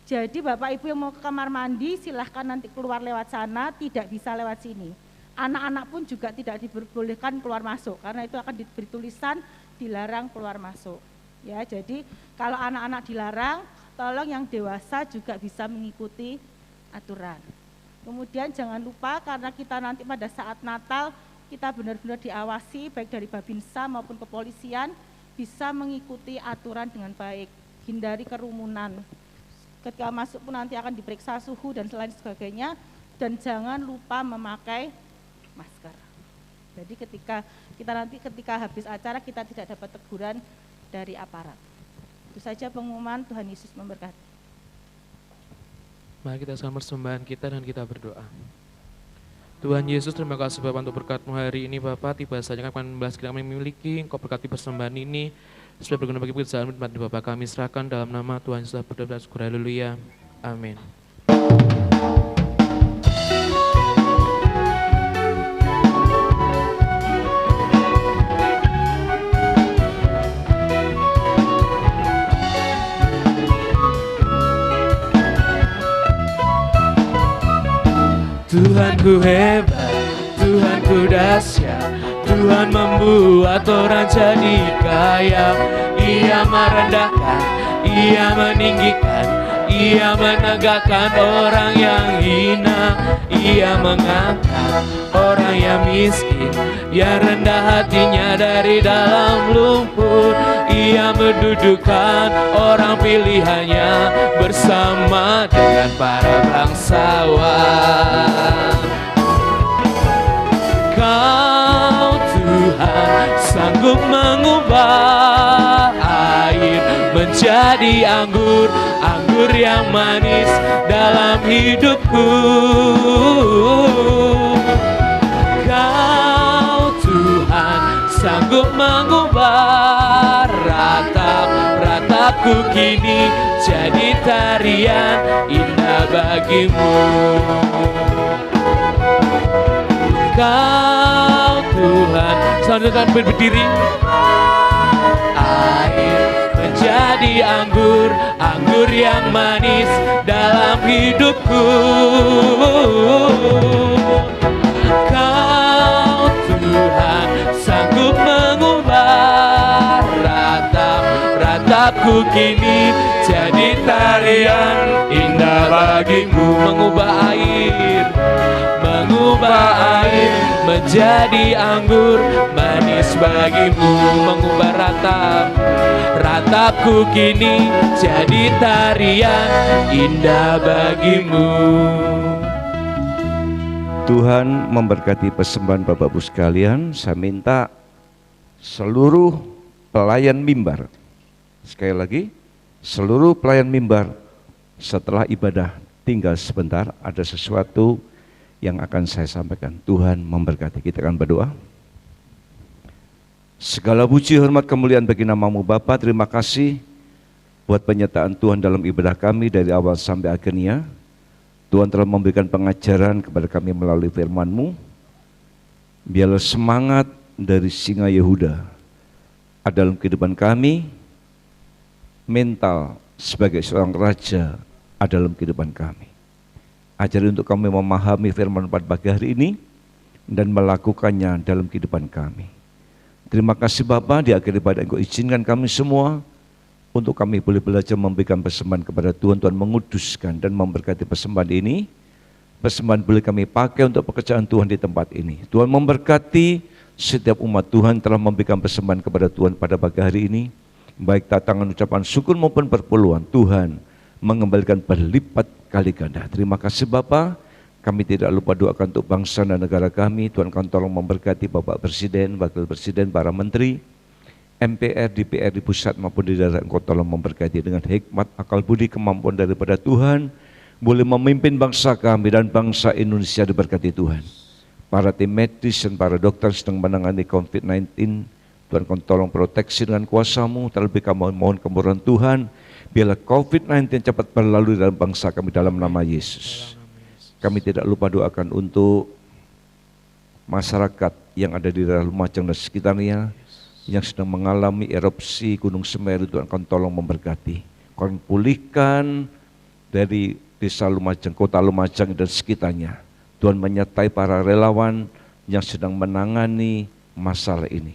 Jadi Bapak Ibu yang mau ke kamar mandi silahkan nanti keluar lewat sana, tidak bisa lewat sini. Anak-anak pun juga tidak diperbolehkan keluar masuk karena itu akan diberi tulisan dilarang keluar masuk. Ya, jadi kalau anak-anak dilarang, tolong yang dewasa juga bisa mengikuti aturan. Kemudian jangan lupa karena kita nanti pada saat Natal kita benar-benar diawasi baik dari Babinsa maupun kepolisian, bisa mengikuti aturan dengan baik, hindari kerumunan. Ketika masuk pun nanti akan diperiksa suhu dan selain sebagainya, dan jangan lupa memakai masker. Jadi ketika habis acara kita tidak dapat teguran dari aparat. Itu saja pengumuman. Tuhan Yesus memberkati. Mari kita sama persembahan kita dan kita berdoa. Tuhan Yesus, terima kasih Bapak untuk berkat-Mu hari ini Bapak. Tiba saja kami memiliki Engkau berkati persembahan ini. supaya berguna bagi pekerjaan khidmat Bapa kami, serahkan dalam nama Tuhan Yesus berdoa syukur, haleluya, amin. Tuhanku hebat, Tuhanku dahsyat, Tuhan membuat orang jadi kaya. Ia merendahkan, Ia meninggikan, Ia menegakkan orang yang hina. Ia mengangkat orang yang miskin, yang rendah hatinya dari dalam lumpur. Ia mendudukan orang pilihannya bersama dengan para bangsawan. Kau Tuhan sanggup mengubah air menjadi anggur, anggur yang manis dalam hidupku. Kau Tuhan sanggup mengubah ratap-ratapku kini jadi tarian indah bagimu. Kau Tuhan, selanjutnya berdiri. Air menjadi anggur, anggur yang manis dalam hidupku. Kau Tuhan sanggup mengubah ratap-ratapku kini jadi tarian indah bagimu. Mengubah air menjadi anggur manis bagimu. Mengubah ratapku kini jadi tarian indah bagimu. Tuhan memberkati persembahan Bapak Ibu sekalian. Saya minta seluruh pelayan mimbar, sekali lagi, seluruh pelayan mimbar setelah ibadah tinggal sebentar, ada sesuatu yang akan saya sampaikan. Tuhan memberkati. Kita akan berdoa. Segala puji, hormat, kemuliaan bagi namamu Bapa. Terima kasih buat penyertaan Tuhan dalam ibadah kami dari awal sampai akhirnya. Tuhan telah memberikan pengajaran kepada kami melalui firman-Mu. Biarlah semangat dari singa Yehuda ada dalam kehidupan kami, mental sebagai seorang raja ada dalam kehidupan kami. Ajari untuk kami memahami firman pada pagi hari ini dan melakukannya dalam kehidupan kami. Terima kasih Bapa, di akhir ibadah Engkau izinkan kami semua untuk kami boleh belajar memberikan persembahan kepada Tuhan. Tuhan menguduskan dan memberkati persembahan ini. Persembahan boleh kami pakai untuk pekerjaan Tuhan di tempat ini. Tuhan memberkati setiap umat Tuhan telah memberikan persembahan kepada Tuhan pada pagi hari ini. Baik tatangan ucapan syukur maupun perpuluhan, Tuhan mengembalikan berlipat kali ganda. Terima kasih Bapa. Kami tidak lupa doakan untuk bangsa dan negara kami. Tuhan kau tolong memberkati Bapak Presiden, Wakil Presiden, para Menteri, MPR, DPR di pusat maupun di daerah. Engkau tolong memberkati dengan hikmat, akal budi, kemampuan daripada Tuhan, boleh memimpin bangsa kami dan bangsa Indonesia diberkati Tuhan. Para tim medis dan para dokter sedang menangani COVID-19, Tuhan kau tolong proteksi dengan kuasa-Mu. Terlebih kami mohon kemurahan Tuhan, biarlah COVID-19 cepat berlalu dalam bangsa kami dalam nama Yesus. Kami tidak lupa doakan untuk masyarakat yang ada di daerah Lumajang dan sekitarnya, yang sedang mengalami erupsi Gunung Semeru. Tuhan kau tolong memberkati. Kau pulihkan dari desa Lumajang, kota Lumajang dan sekitarnya. Tuhan menyertai para relawan yang sedang menangani masalah ini.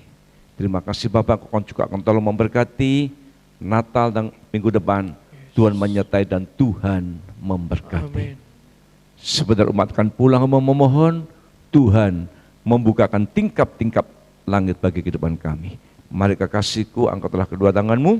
Terima kasih Bapak, kau juga akan tolong memberkati Natal dan minggu depan. Tuhan menyertai dan Tuhan memberkati. Sebentar umat akan pulang memohon Tuhan membukakan tingkap-tingkap langit bagi kehidupan kami. Mari kekasihku, angkatlah kedua tanganmu.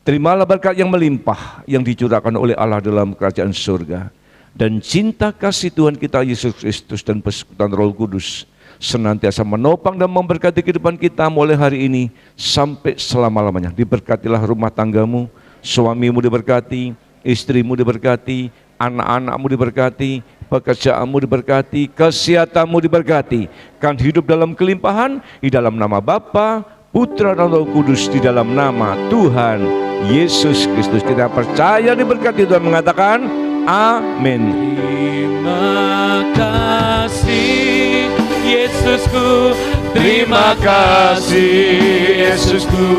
Terimalah berkat yang melimpah yang dicurahkan oleh Allah dalam kerajaan surga. Dan cinta kasih Tuhan kita Yesus Kristus dan persekutuan Roh Kudus senantiasa menopang dan memberkati kehidupan kita mulai hari ini sampai selama-lamanya. Diberkatilah rumah tanggamu, suamimu diberkati, istrimu diberkati, anak-anakmu diberkati, pekerjaanmu diberkati, kesehatanmu diberkati. Kan hidup dalam kelimpahan di dalam nama Bapa, Putra dan Roh Kudus di dalam nama Tuhan Yesus Kristus. Kita percaya diberkati, Tuhan mengatakan amin. Terima kasih Yesusku, terima kasih Yesusku.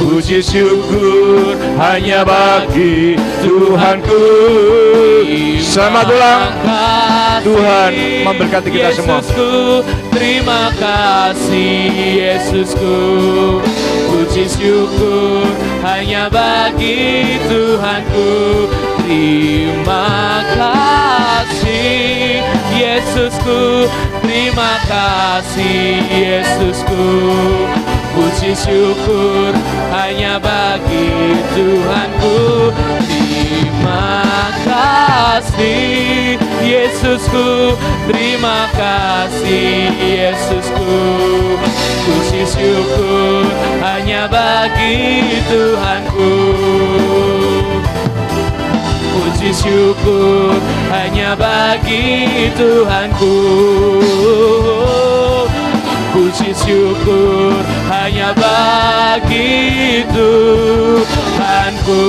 Puji syukur hanya bagi Tuhanku. Selamat ulang. Tuhan memberkati kita semua. Yesusku, terima kasih Yesusku. Puji syukur hanya bagi Tuhanku. Terima kasih Yesusku, terima kasih Yesusku. Puji syukur hanya bagi Tuhanku. Terima kasih Yesusku, terima kasih Yesusku. Puji syukur hanya bagi Tuhanku. Puji syukur hanya bagi Tuhanku. Puji syukur hanya bagi Tuhanku.